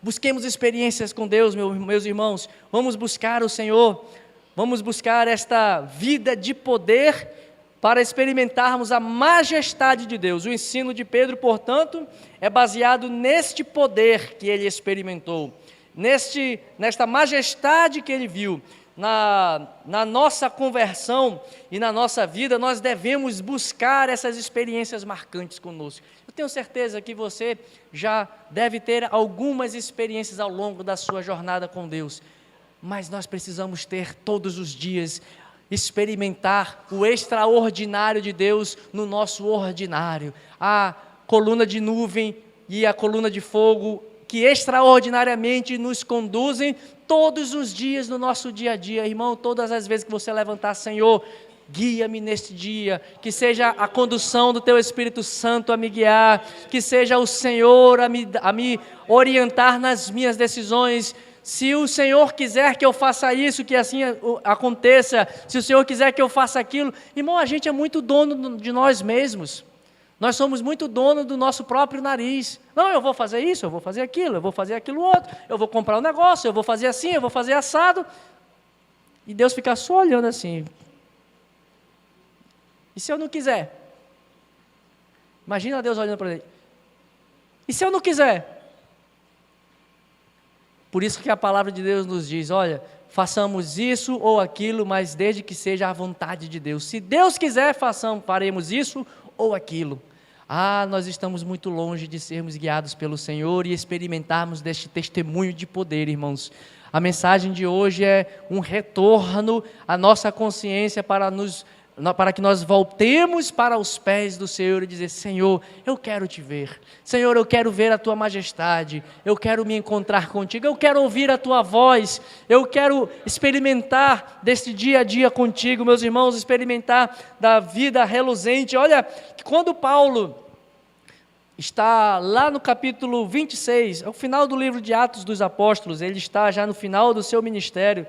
Busquemos experiências com Deus, meus irmãos. Vamos buscar o Senhor, vamos buscar esta vida de poder para experimentarmos a majestade de Deus. O ensino de Pedro, portanto, é baseado neste poder que ele experimentou, nesta majestade que ele viu. Na nossa conversão e na nossa vida, nós devemos buscar essas experiências marcantes conosco. Eu tenho certeza que você já deve ter algumas experiências ao longo da sua jornada com Deus, mas nós precisamos ter todos os dias, experimentar o extraordinário de Deus no nosso ordinário. A coluna de nuvem e a coluna de fogo que extraordinariamente nos conduzem todos os dias no nosso dia a dia. Irmão, todas as vezes que você levantar, Senhor, guia-me neste dia, que seja a condução do Teu Espírito Santo a me guiar, que seja o Senhor a me orientar nas minhas decisões. Se o Senhor quiser que eu faça isso, que assim aconteça. Se o Senhor quiser que eu faça aquilo. Irmão, a gente é muito dono de nós mesmos. Nós somos muito dono do nosso próprio nariz. Não, eu vou fazer isso, eu vou fazer aquilo, eu vou fazer aquilo outro, eu vou comprar um negócio, eu vou fazer assim, eu vou fazer assado. E Deus fica só olhando assim. E se eu não quiser? Imagina Deus olhando para ele. E se eu não quiser? Por isso que a palavra de Deus nos diz, olha, façamos isso ou aquilo, mas desde que seja a vontade de Deus. Se Deus quiser, faremos isso ou aquilo. Nós estamos muito longe de sermos guiados pelo Senhor e experimentarmos deste testemunho de poder, irmãos. A mensagem de hoje é um retorno à nossa consciência para que nós voltemos para os pés do Senhor e dizer, Senhor, eu quero te ver. Senhor, eu quero ver a Tua majestade. Eu quero me encontrar contigo. Eu quero ouvir a Tua voz. Eu quero experimentar deste dia a dia contigo, meus irmãos, experimentar da vida reluzente. Olha, quando Paulo está lá no capítulo 26, é o final do livro de Atos dos Apóstolos, ele está já no final do seu ministério.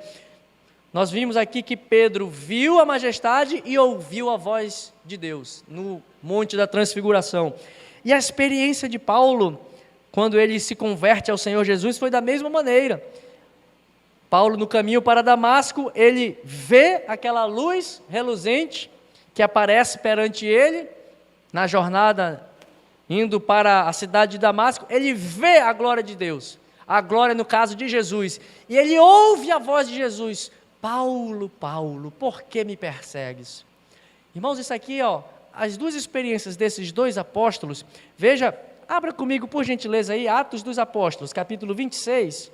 Nós vimos aqui que Pedro viu a majestade e ouviu a voz de Deus no Monte da Transfiguração. E a experiência de Paulo, quando ele se converte ao Senhor Jesus, foi da mesma maneira. Paulo, no caminho para Damasco, ele vê aquela luz reluzente que aparece perante ele, na jornada indo para a cidade de Damasco, ele vê a glória de Deus, a glória no caso de Jesus, e ele ouve a voz de Jesus, Paulo, Paulo, por que me persegues? Irmãos, isso aqui, as duas experiências desses dois apóstolos, veja, abra comigo por gentileza aí, Atos dos Apóstolos, capítulo 26.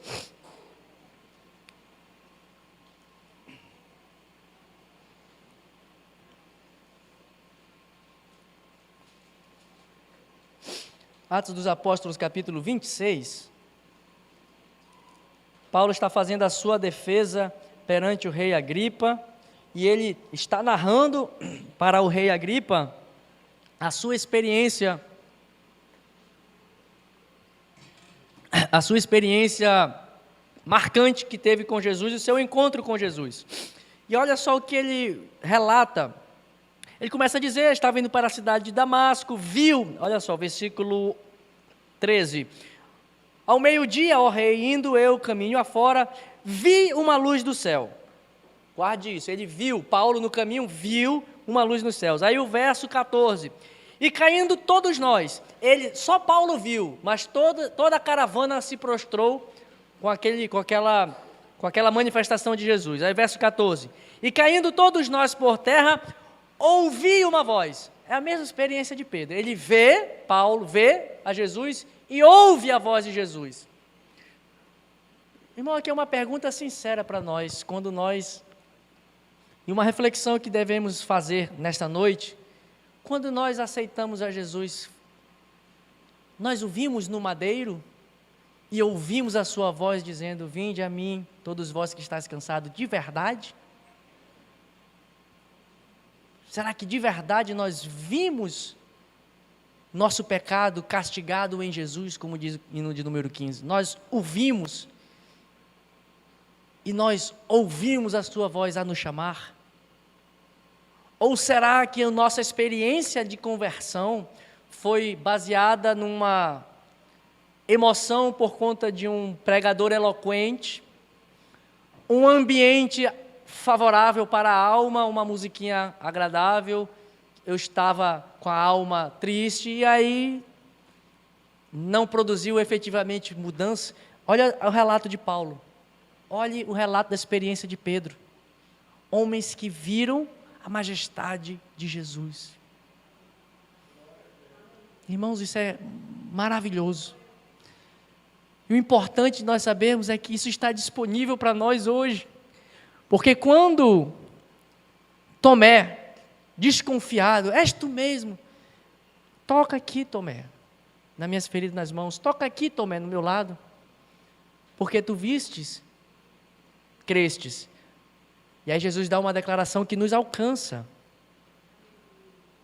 Atos dos Apóstolos, capítulo 26. Paulo está fazendo a sua defesa perante o rei Agripa, e ele está narrando para o rei Agripa a sua experiência marcante que teve com Jesus, o seu encontro com Jesus. E olha só o que ele relata. Ele começa a dizer, estava indo para a cidade de Damasco, viu, olha só, versículo 13. Ao meio-dia, ó rei, indo eu caminho afora, vi uma luz do céu. Guarde isso, ele viu, Paulo no caminho viu uma luz nos céus. Aí o verso 14. E caindo todos nós, só Paulo viu, mas toda a caravana se prostrou com aquela manifestação de Jesus. Aí verso 14. E caindo todos nós por terra, ouvi uma voz. É a mesma experiência de Pedro. Ele vê, Paulo vê a Jesus e ouve a voz de Jesus. Irmão, aqui é uma pergunta sincera para nós, e uma reflexão que devemos fazer nesta noite. Quando nós aceitamos a Jesus, nós o vimos no madeiro e ouvimos a sua voz dizendo, vinde a mim, todos vós que estáis cansados, de verdade? Será que de verdade nós vimos nosso pecado castigado em Jesus, como diz o hino de número 15? Nós o vimos e nós ouvimos a sua voz a nos chamar? Ou será que a nossa experiência de conversão foi baseada numa emoção por conta de um pregador eloquente, um ambiente favorável para a alma, uma musiquinha agradável, eu estava com a alma triste e aí não produziu efetivamente mudança? Olha o relato de Paulo, olhe o relato da experiência de Pedro, homens que viram a majestade de Jesus. Irmãos, isso é maravilhoso. E o importante de nós sabermos é que isso está disponível para nós hoje. Porque quando Tomé, desconfiado, és tu mesmo? Toca aqui, Tomé. nas minhas feridas nas mãos. Toca aqui, Tomé, no meu lado. Porque tu vistes, crestes. E aí Jesus dá uma declaração que nos alcança.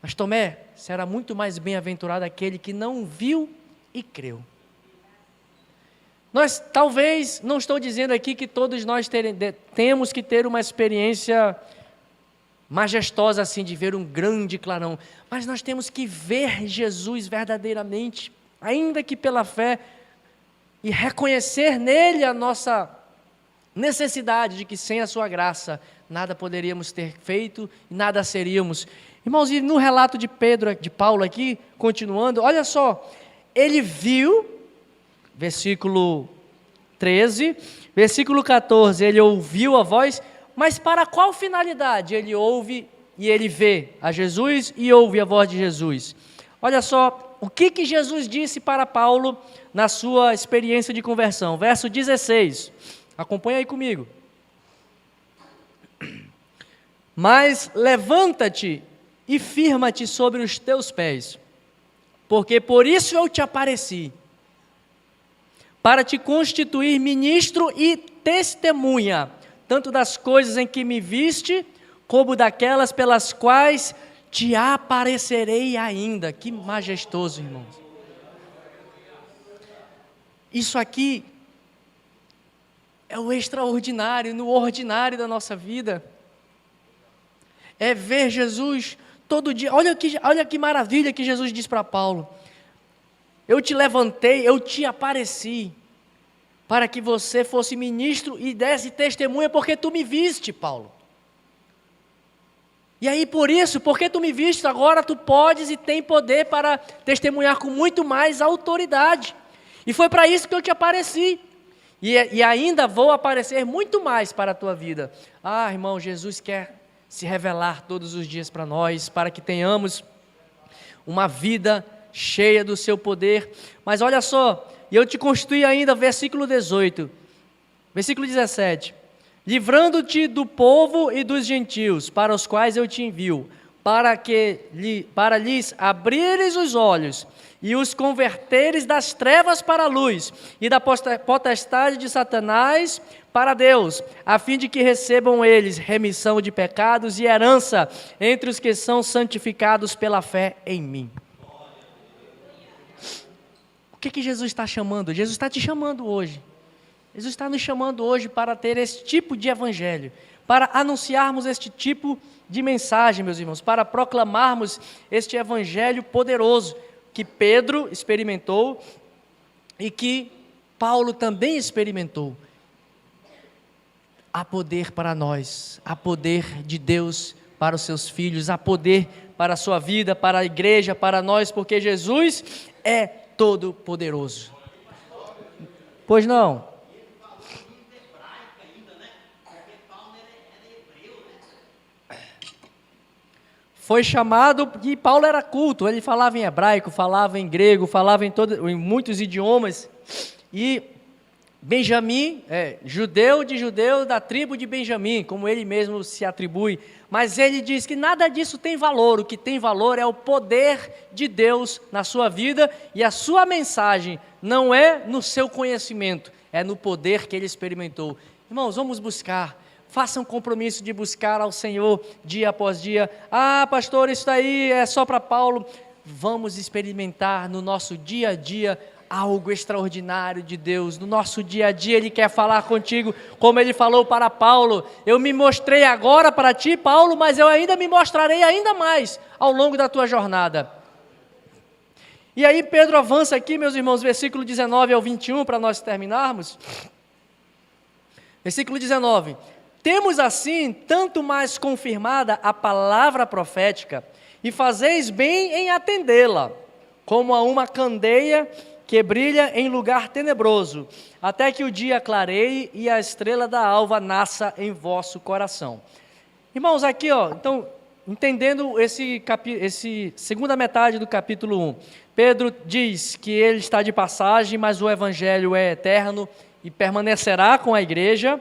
Mas Tomé, será muito mais bem-aventurado aquele que não viu e creu. Nós, talvez, não estou dizendo aqui que todos nós temos que ter uma experiência majestosa assim, de ver um grande clarão, mas nós temos que ver Jesus verdadeiramente, ainda que pela fé, e reconhecer nele a nossa necessidade de que sem a sua graça, nada poderíamos ter feito e nada seríamos. Irmãos, e no relato de Paulo aqui, continuando, olha só, ele viu, versículo 13, versículo 14, ele ouviu a voz, mas para qual finalidade? Ele ouve e ele vê a Jesus e ouve a voz de Jesus. Olha só, o que Jesus disse para Paulo na sua experiência de conversão. Verso 16, acompanha aí comigo. Mas levanta-te e firma-te sobre os teus pés, porque por isso eu te apareci, para te constituir ministro e testemunha, tanto das coisas em que me viste, como daquelas pelas quais te aparecerei ainda. Que majestoso, irmãos. Isso aqui é o extraordinário, no ordinário da nossa vida. É ver Jesus todo dia. Olha que maravilha que Jesus diz para Paulo. Eu te levantei, eu te apareci, para que você fosse ministro e desse testemunha, porque tu me viste, Paulo. E aí por isso, porque tu me viste, agora tu podes e tem poder para testemunhar com muito mais autoridade. E foi para isso que eu te apareci. E ainda vou aparecer muito mais para a tua vida. Ah, irmão, Jesus quer se revelar todos os dias para nós, para que tenhamos uma vida cheia do seu poder. Mas olha só, e eu te constituí ainda, versículo 18, versículo 17, livrando-te do povo e dos gentios, para os quais eu te envio, para lhes abrires os olhos, e os converteres das trevas para a luz, e da potestade de Satanás para Deus, a fim de que recebam eles remissão de pecados e herança entre os que são santificados pela fé em mim. O que Jesus está chamando? Jesus está te chamando hoje. Jesus está nos chamando hoje para ter esse tipo de evangelho, para anunciarmos este tipo de mensagem, meus irmãos, para proclamarmos este evangelho poderoso que Pedro experimentou e que Paulo também experimentou. Há poder para nós, há poder de Deus para os seus filhos, há poder para a sua vida, para a igreja, para nós, porque Jesus é todo-poderoso. Pois não? Foi chamado, e Paulo era culto, ele falava em hebraico, falava em grego, falava em muitos idiomas, e Benjamim, judeu de judeu da tribo de Benjamim, como ele mesmo se atribui, mas ele diz que nada disso tem valor, o que tem valor é o poder de Deus na sua vida, e a sua mensagem não é no seu conhecimento, é no poder que ele experimentou. Irmãos, vamos buscar, faça um compromisso de buscar ao Senhor dia após dia. Ah, pastor, isso daí é só para Paulo. Vamos experimentar no nosso dia a dia algo extraordinário de Deus. No nosso dia a dia Ele quer falar contigo, como Ele falou para Paulo. Eu me mostrei agora para ti, Paulo, mas eu ainda me mostrarei ainda mais ao longo da tua jornada. E aí Pedro avança aqui, meus irmãos, versículo 19 ao 21, para nós terminarmos. Versículo 19. Temos assim tanto mais confirmada a palavra profética, e fazeis bem em atendê-la, como a uma candeia que brilha em lugar tenebroso, até que o dia clareie e a estrela da alva nasça em vosso coração. Irmãos, aqui, então, entendendo esse segunda metade do capítulo 1, Pedro diz que ele está de passagem, mas o evangelho é eterno e permanecerá com a igreja.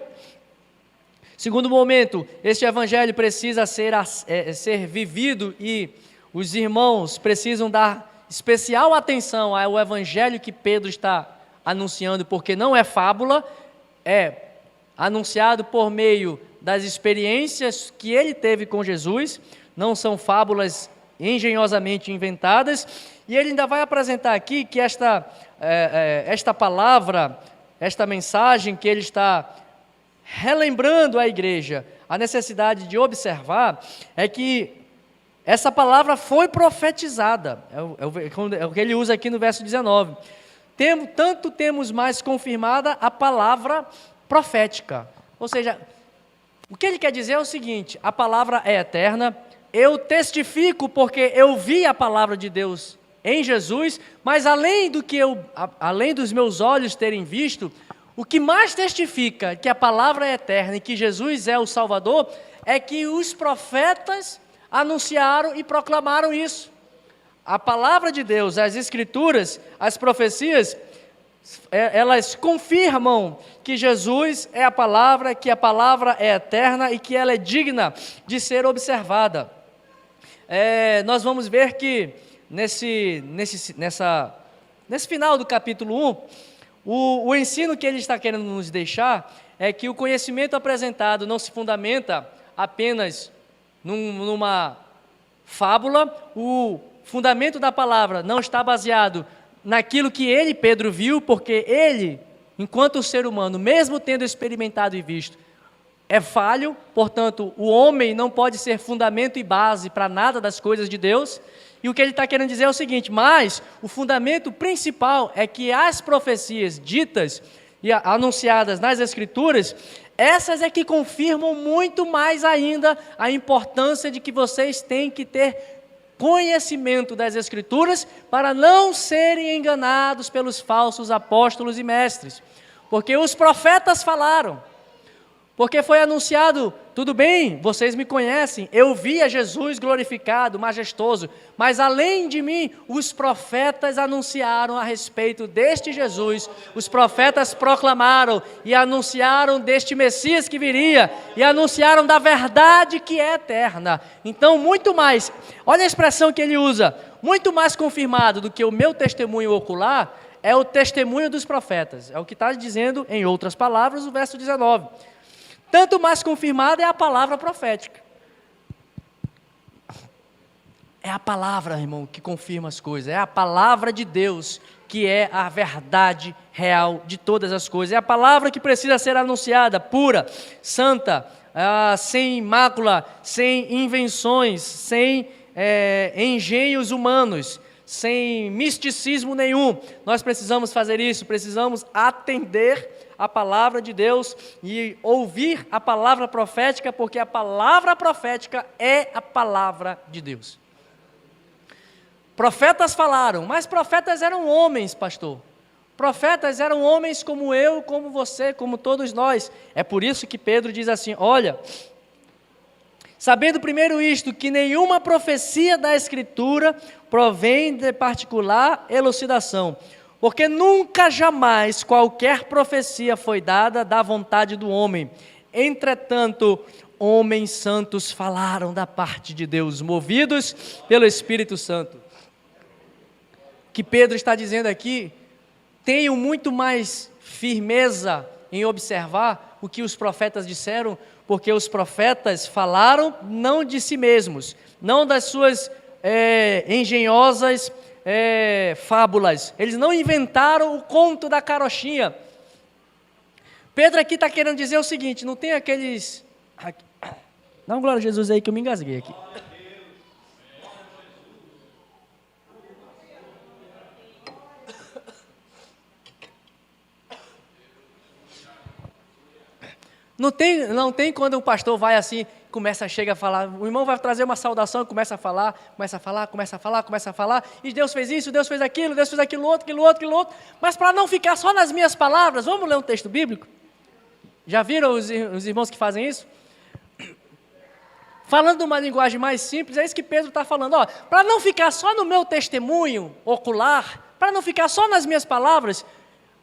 Segundo momento, este evangelho precisa ser vivido e os irmãos precisam dar especial atenção ao evangelho que Pedro está anunciando, porque não é fábula, é anunciado por meio das experiências que ele teve com Jesus, não são fábulas engenhosamente inventadas, e ele ainda vai apresentar aqui que esta palavra, esta mensagem que ele está relembrando à igreja, a necessidade de observar, é que essa palavra foi profetizada, é o que ele usa aqui no verso 19. Tanto temos mais confirmada a palavra profética. Ou seja, o que ele quer dizer é o seguinte: a palavra é eterna, eu testifico porque eu vi a palavra de Deus em Jesus, mas além dos meus olhos terem visto, o que mais testifica que a palavra é eterna e que Jesus é o Salvador, é que os profetas anunciaram e proclamaram isso. A palavra de Deus, as Escrituras, as profecias, elas confirmam que Jesus é a palavra, que a palavra é eterna e que ela é digna de ser observada. Nós vamos ver que nesse final do capítulo 1, o ensino que ele está querendo nos deixar é que o conhecimento apresentado não se fundamenta apenas numa fábula, o fundamento da palavra não está baseado naquilo que ele, Pedro, viu, porque ele, enquanto ser humano, mesmo tendo experimentado e visto, é falho, portanto, o homem não pode ser fundamento e base para nada das coisas de Deus. E o que ele está querendo dizer é o seguinte: mas o fundamento principal é que as profecias ditas e anunciadas nas Escrituras, essas é que confirmam muito mais ainda a importância de que vocês têm que ter conhecimento das Escrituras para não serem enganados pelos falsos apóstolos e mestres. Porque os profetas falaram, porque foi anunciado, tudo bem, vocês me conhecem, eu vi a Jesus glorificado, majestoso, mas além de mim, os profetas anunciaram a respeito deste Jesus, os profetas proclamaram e anunciaram deste Messias que viria, e anunciaram da verdade que é eterna. Então, muito mais, olha a expressão que ele usa, muito mais confirmado do que o meu testemunho ocular, é o testemunho dos profetas, é o que está dizendo, em outras palavras, o verso 19. Tanto mais confirmada é a palavra profética. É a palavra, irmão, que confirma as coisas. É a palavra de Deus que é a verdade real de todas as coisas. É a palavra que precisa ser anunciada, pura, santa, sem mácula, sem invenções, sem engenhos humanos, sem misticismo nenhum. Nós precisamos fazer isso, precisamos atender a palavra de Deus e ouvir a palavra profética, porque a palavra profética é a palavra de Deus. Profetas falaram, mas profetas eram homens, pastor. Profetas eram homens como eu, como você, como todos nós. É por isso que Pedro diz assim: olha, sabendo primeiro isto, que nenhuma profecia da Escritura provém de particular elucidação, porque nunca jamais qualquer profecia foi dada da vontade do homem. Entretanto, homens santos falaram da parte de Deus, movidos pelo Espírito Santo. O que Pedro está dizendo aqui, tenho muito mais firmeza em observar o que os profetas disseram, porque os profetas falaram não de si mesmos, não das suas engenhosas fábulas. Eles não inventaram o conto da carochinha. Pedro aqui está querendo dizer o seguinte: não tem aqueles... Dá um glória a Jesus aí que eu me engasguei aqui. Não tem quando o pastor vai assim, chega a falar, o irmão vai trazer uma saudação, começa a falar, e Deus fez isso, Deus fez aquilo outro, mas para não ficar só nas minhas palavras, vamos ler um texto bíblico? Já viram os irmãos que fazem isso? Falando uma linguagem mais simples, é isso que Pedro está falando, para não ficar só no meu testemunho ocular, para não ficar só nas minhas palavras,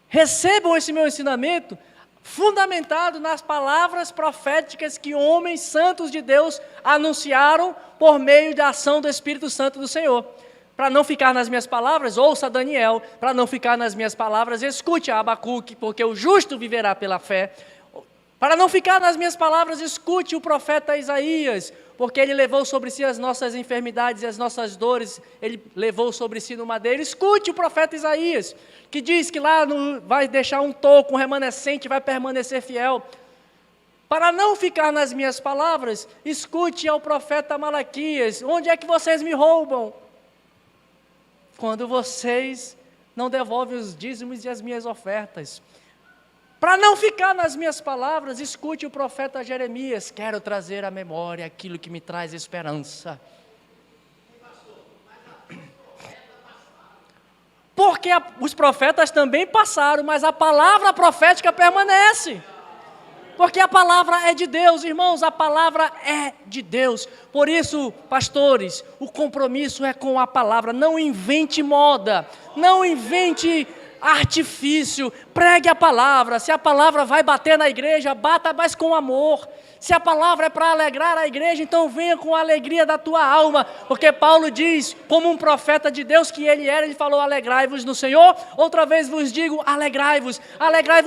recebam esse meu ensinamento, fundamentado nas palavras proféticas que homens santos de Deus anunciaram por meio da ação do Espírito Santo do Senhor. para não ficar nas minhas palavras, ouça Daniel. Para não ficar nas minhas palavras, escute a Abacuque, porque o justo viverá pela fé. Para não ficar nas minhas palavras, escute o profeta Isaías, porque ele levou sobre si as nossas enfermidades e as nossas dores, ele levou sobre si no madeiro. Escute o profeta Isaías, que diz que lá vai deixar um toco, um remanescente, vai permanecer fiel. Para não ficar nas minhas palavras, escute ao profeta Malaquias: onde é que vocês me roubam? Quando vocês não devolvem os dízimos e as minhas ofertas. Para não ficar nas minhas palavras, escute o profeta Jeremias: quero trazer à memória aquilo que me traz esperança. Porque os profetas também passaram, mas a palavra profética permanece. Porque a palavra é de Deus, irmãos, a palavra é de Deus. Por isso, pastores, o compromisso é com a palavra. Não invente moda, não invente artifício, pregue a palavra. Se a palavra vai bater na igreja, bata mais com amor. Se a palavra é para alegrar a igreja, então venha com a alegria da tua alma, porque Paulo diz, como um profeta de Deus que ele era, ele falou: alegrai-vos no Senhor. Outra vez vos digo, alegrai-vos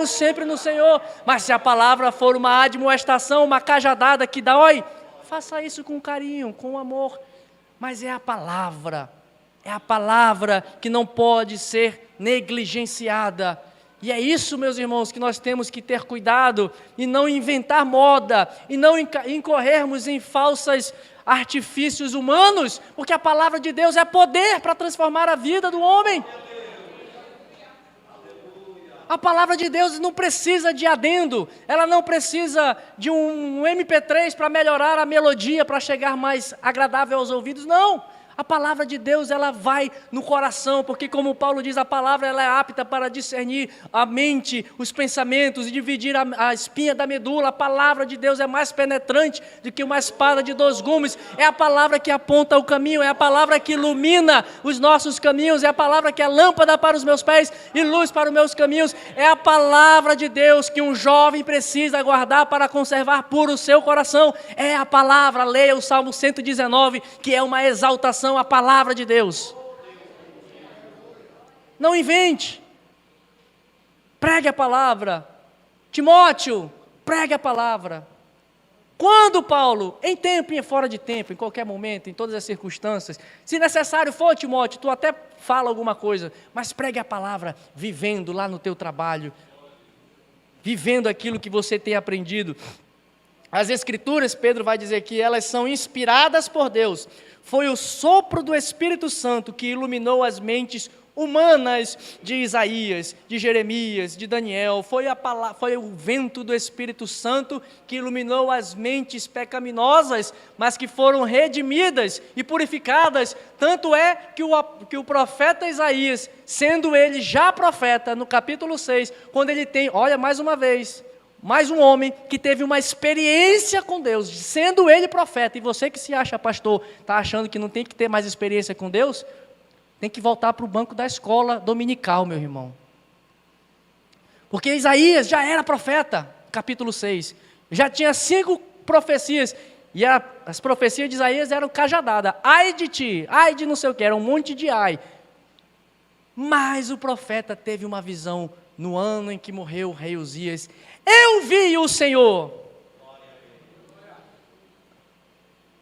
sempre no Senhor. Mas se a palavra for uma admoestação, uma cajadada que dói, faça isso com carinho, com amor. Mas é a palavra que não pode ser negligenciada. E é isso, meus irmãos, que nós temos que ter cuidado e não inventar moda, e não incorrermos em falsos artifícios humanos, porque a palavra de Deus é poder para transformar a vida do homem. A palavra de Deus não precisa de adendo, ela não precisa de um MP3 para melhorar a melodia, para chegar mais agradável aos ouvidos, não. A palavra de Deus, ela vai no coração, porque como Paulo diz, a palavra ela é apta para discernir a mente, os pensamentos e dividir a espinha da medula. A palavra de Deus é mais penetrante do que uma espada de 2 gumes. É a palavra que aponta o caminho, é a palavra que ilumina os nossos caminhos, é a palavra que é lâmpada para os meus pés e luz para os meus caminhos. É a palavra de Deus que um jovem precisa guardar para conservar puro o seu coração. É a palavra, leia o Salmo 119, que é uma exaltação a palavra de Deus. Não invente, pregue a palavra. Timóteo, pregue a palavra. Quando, Paulo? Em tempo e fora de tempo, em qualquer momento, em todas as circunstâncias. Se necessário for, Timóteo, tu até fala alguma coisa, mas pregue a palavra vivendo lá no teu trabalho, vivendo aquilo que você tem aprendido. As Escrituras, Pedro vai dizer que elas são inspiradas por Deus. Foi o sopro do Espírito Santo que iluminou as mentes humanas de Isaías, de Jeremias, de Daniel. Foi o vento do Espírito Santo que iluminou as mentes pecaminosas, mas que foram redimidas e purificadas. Tanto é que o profeta Isaías, sendo ele já profeta, no capítulo 6, quando ele tem, olha mais uma vez, mais um homem que teve uma experiência com Deus, sendo ele profeta. E você que se acha pastor, está achando que não tem que ter mais experiência com Deus? Tem que voltar para o banco da escola dominical, meu irmão. Porque Isaías já era profeta, capítulo 6. Já tinha 5 profecias. E as profecias de Isaías eram cajadada. Ai de ti, ai de não sei o que, era um monte de ai. Mas o profeta teve uma visão no ano em que morreu o rei Uzias. Eu vi o Senhor.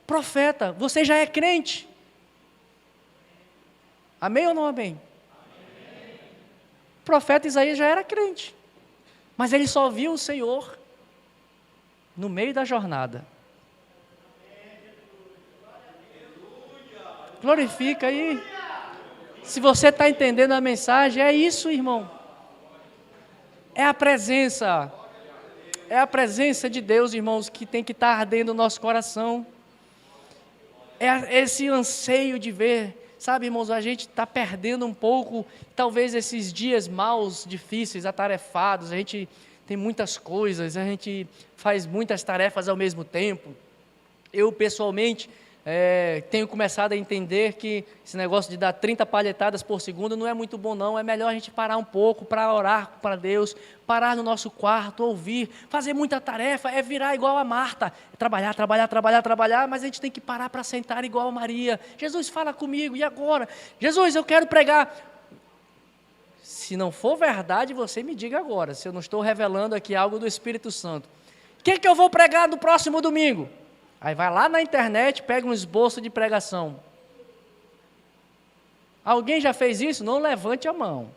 Profeta, você já é crente? Amém ou não amém? O profeta Isaías já era crente, mas ele só viu o Senhor no meio da jornada. Glorifica aí. Se você está entendendo a mensagem, é isso, irmão. É a presença de Deus, irmãos, que tem que estar ardendo no nosso coração. É esse anseio de ver, sabe, irmãos, a gente está perdendo um pouco, talvez esses dias maus, difíceis, atarefados, a gente tem muitas coisas, a gente faz muitas tarefas ao mesmo tempo. Eu, pessoalmente, tenho começado a entender que esse negócio de dar 30 palhetadas por segundo não é muito bom não, é melhor a gente parar um pouco para orar para Deus, parar no nosso quarto, ouvir, fazer muita tarefa, é virar igual a Marta, trabalhar, mas a gente tem que parar para sentar igual a Maria. Jesus, fala comigo, e agora? Jesus, eu quero pregar. Se não for verdade, você me diga agora, se eu não estou revelando aqui algo do Espírito Santo. O que eu vou pregar no próximo domingo? Aí vai lá na internet, pega um esboço de pregação. Alguém já fez isso? Não levante a mão.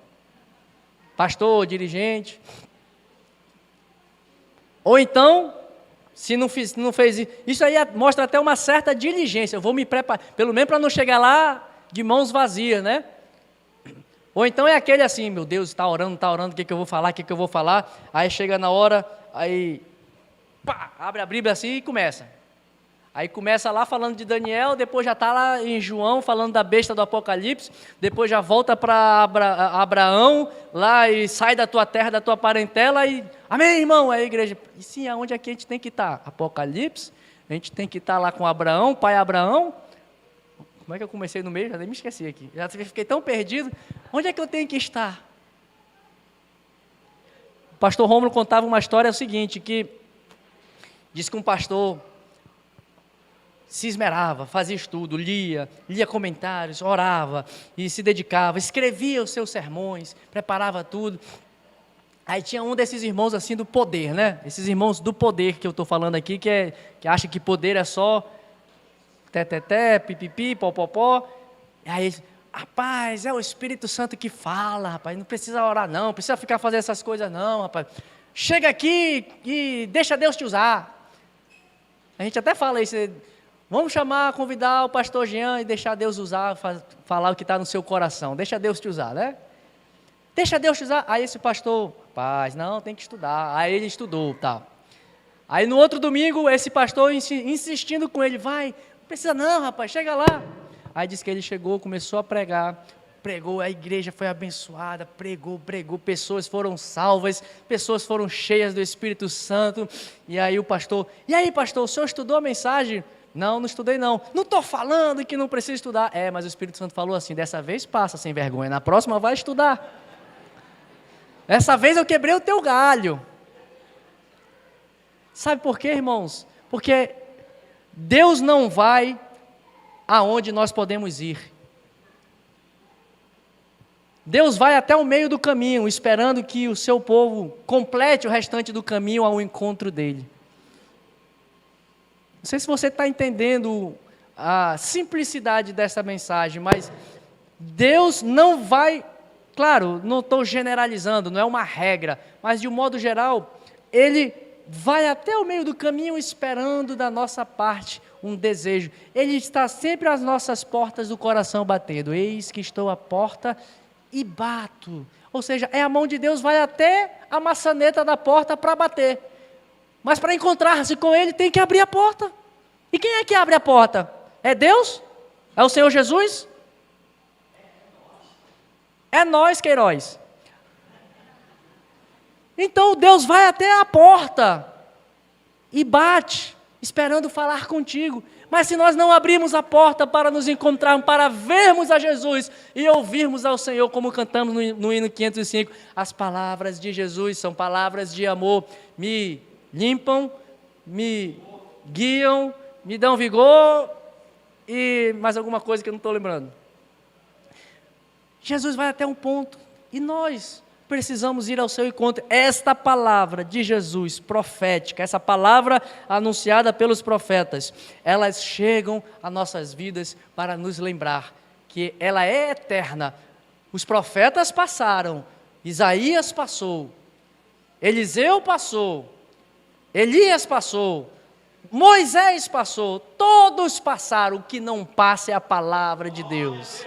Pastor, dirigente. Ou então, se não fez isso aí mostra até uma certa diligência. Eu vou me preparar, pelo menos para não chegar lá de mãos vazias, né? Ou então é aquele assim, meu Deus, está orando, o que eu vou falar? Aí chega na hora, aí pá, abre a Bíblia assim e começa. Aí começa lá falando de Daniel, depois já está lá em João falando da besta do Apocalipse, depois já volta para Abraão, lá e sai da tua terra, da tua parentela e... Amém, irmão? Aí a igreja... E sim, aonde é que a gente tem que estar? Apocalipse? A gente tem que estar lá com Abraão, pai Abraão? Como é que eu comecei no meio? Já nem me esqueci aqui. Já fiquei tão perdido. Onde é que eu tenho que estar? O pastor Rômulo contava uma história, é o seguinte, que diz que um pastor se esmerava, fazia estudo, lia comentários, orava e se dedicava, escrevia os seus sermões, preparava tudo. Aí tinha um desses irmãos assim do poder, né? Esses irmãos do poder que eu estou falando aqui, que acha que poder é só teteté, pipipi, popopó. Aí, rapaz, é o Espírito Santo que fala, rapaz, não precisa orar não, precisa ficar fazendo essas coisas não, rapaz. Chega aqui e deixa Deus te usar. A gente até fala isso. Vamos convidar o pastor Jean e deixar Deus usar, falar o que está no seu coração. Deixa Deus te usar, né? Deixa Deus te usar. Aí esse pastor, rapaz, não, tem que estudar. Aí ele estudou, tal. Aí no outro domingo, esse pastor insistindo com ele, vai, não precisa não, rapaz, chega lá. Aí disse que ele chegou, começou a pregar, pregou, a igreja foi abençoada, pregou, pessoas foram salvas, pessoas foram cheias do Espírito Santo. E aí o pastor, o senhor estudou a mensagem? Não estudei não. Não estou falando que não precisa estudar. Mas o Espírito Santo falou assim, dessa vez passa sem vergonha, na próxima vai estudar. Dessa vez eu quebrei o teu galho. Sabe por quê, irmãos? Porque Deus não vai aonde nós podemos ir. Deus vai até o meio do caminho, esperando que o seu povo complete o restante do caminho ao encontro dele. Não sei se você está entendendo a simplicidade dessa mensagem, mas Deus não vai, claro, não estou generalizando, não é uma regra, mas de um modo geral, Ele vai até o meio do caminho esperando da nossa parte um desejo. Ele está sempre às nossas portas do coração batendo. Eis que estou à porta e bato. Ou seja, a mão de Deus vai até a maçaneta da porta para bater. Mas para encontrar-se com Ele tem que abrir a porta. E quem é que abre a porta? É Deus? É o Senhor Jesus? É nós, Queiroz. Então Deus vai até a porta e bate, esperando falar contigo. Mas se nós não abrirmos a porta para nos encontrarmos, para vermos a Jesus e ouvirmos ao Senhor, como cantamos no hino 505, as palavras de Jesus são palavras de amor, me limpam, me guiam, me dão vigor e mais alguma coisa que eu não estou lembrando. Jesus vai até um ponto e nós precisamos ir ao seu encontro. Esta palavra de Jesus, profética, essa palavra anunciada pelos profetas, elas chegam a nossas vidas para nos lembrar que ela é eterna. Os profetas passaram, Isaías passou, Eliseu passou, Elias passou, Moisés passou, todos passaram. O que não passa é a palavra de Deus.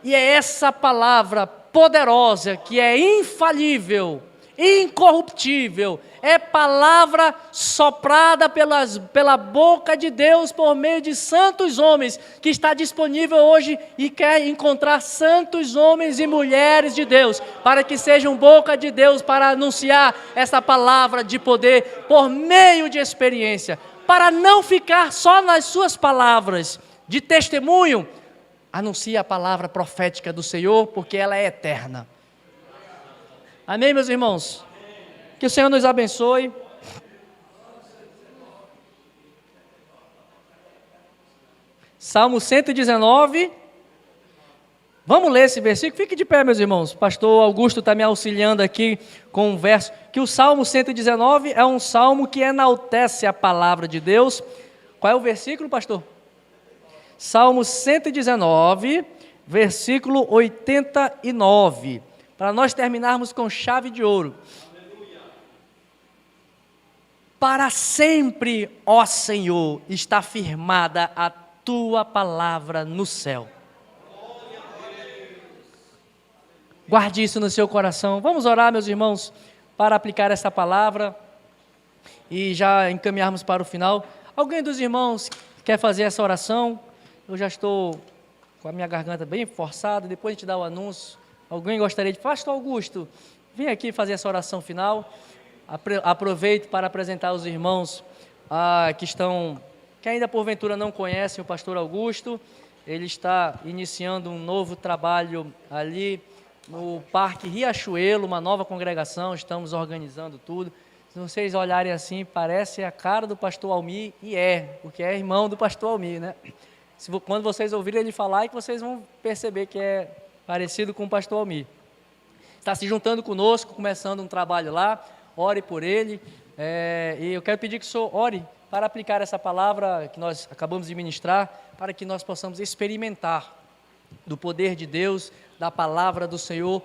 E é essa palavra poderosa, que é infalível, incorruptível, é palavra soprada pela boca de Deus por meio de santos homens, que está disponível hoje e quer encontrar santos homens e mulheres de Deus, para que sejam boca de Deus para anunciar essa palavra de poder por meio de experiência. para não ficar só nas suas palavras de testemunho, anuncie a palavra profética do Senhor, porque ela é eterna. Amém, meus irmãos? Que o Senhor nos abençoe. Salmo 119. Vamos ler esse versículo? Fique de pé, meus irmãos. O pastor Augusto está me auxiliando aqui com um verso, que o Salmo 119 é um salmo que enaltece a palavra de Deus. Qual é o versículo, pastor? Salmo 119, versículo 89. Para nós terminarmos com chave de ouro. Para sempre, ó Senhor, está firmada a tua palavra no céu. Guarde isso no seu coração. Vamos orar, meus irmãos, para aplicar essa palavra e já encaminharmos para o final. Alguém dos irmãos quer fazer essa oração? Eu já estou com a minha garganta bem forçada, depois a gente dá o anúncio. Alguém gostaria de... Pastor Augusto, vem aqui fazer essa oração final. Aproveito para apresentar os irmãos que ainda porventura não conhecem o pastor Augusto. Ele está iniciando um novo trabalho ali no Parque Riachuelo, uma nova congregação, estamos organizando tudo. Se vocês olharem assim, parece a cara do pastor Almir, e porque é irmão do pastor Almir, né? Quando vocês ouvirem ele falar, é que vocês vão perceber que é parecido com o pastor Almir. Está se juntando conosco, começando um trabalho lá, ore por ele, e eu quero pedir que o senhor ore para aplicar essa palavra que nós acabamos de ministrar, para que nós possamos experimentar do poder de Deus, da palavra do Senhor.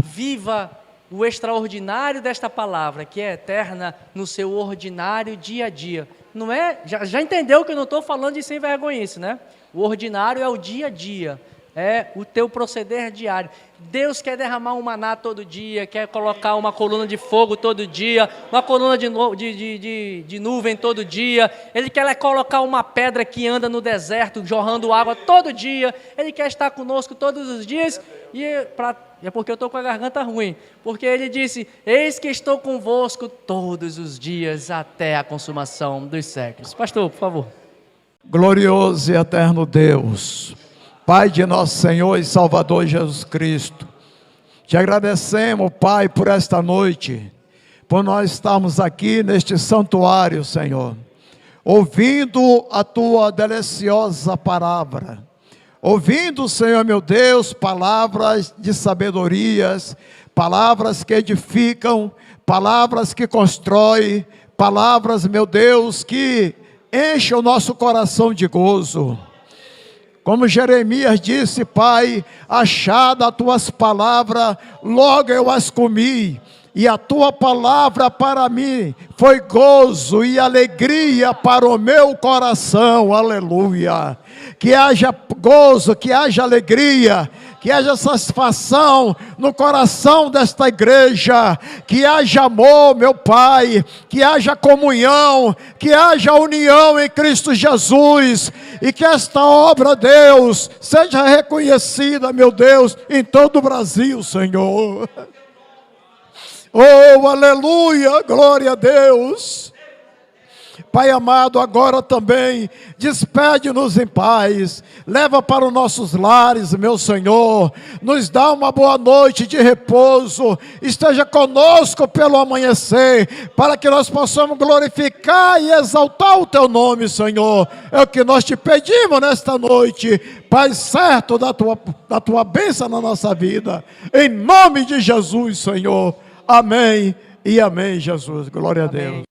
Viva o extraordinário desta palavra, que é eterna, no seu ordinário dia a dia. Não é? Já entendeu que eu não estou falando de sem vergonhice, né? O ordinário é o dia a dia, é o teu proceder diário. Deus quer derramar um maná todo dia, quer colocar uma coluna de fogo todo dia, uma coluna de nuvem todo dia. Ele quer colocar uma pedra que anda no deserto, jorrando água todo dia. Ele quer estar conosco todos os dias. E é porque eu estou com a garganta ruim, porque ele disse: eis que estou convosco todos os dias até a consumação dos séculos. Pastor, por favor. Glorioso e eterno Deus, Pai de nosso Senhor e Salvador Jesus Cristo, te agradecemos, Pai, por esta noite, por nós estarmos aqui neste santuário, Senhor, ouvindo a tua deliciosa palavra, ouvindo, Senhor meu Deus, palavras de sabedorias, palavras que edificam, palavras que constroem, palavras, meu Deus, que enchem o nosso coração de gozo. Como Jeremias disse: Pai, achada as tuas palavras, logo eu as comi, e a tua palavra para mim foi gozo e alegria para o meu coração. Aleluia. Que haja gozo, que haja alegria, que haja satisfação no coração desta igreja, que haja amor, meu Pai, que haja comunhão, que haja união em Cristo Jesus, e que esta obra, Deus, seja reconhecida, meu Deus, em todo o Brasil, Senhor. Oh, aleluia, glória a Deus. Pai amado, agora também, despede-nos em paz, leva para os nossos lares, meu Senhor, nos dá uma boa noite de repouso, esteja conosco pelo amanhecer, para que nós possamos glorificar e exaltar o Teu nome, Senhor. É o que nós te pedimos nesta noite, Pai, certo da tua bênção na nossa vida, em nome de Jesus, Senhor. Amém e amém, Jesus. Glória a Deus.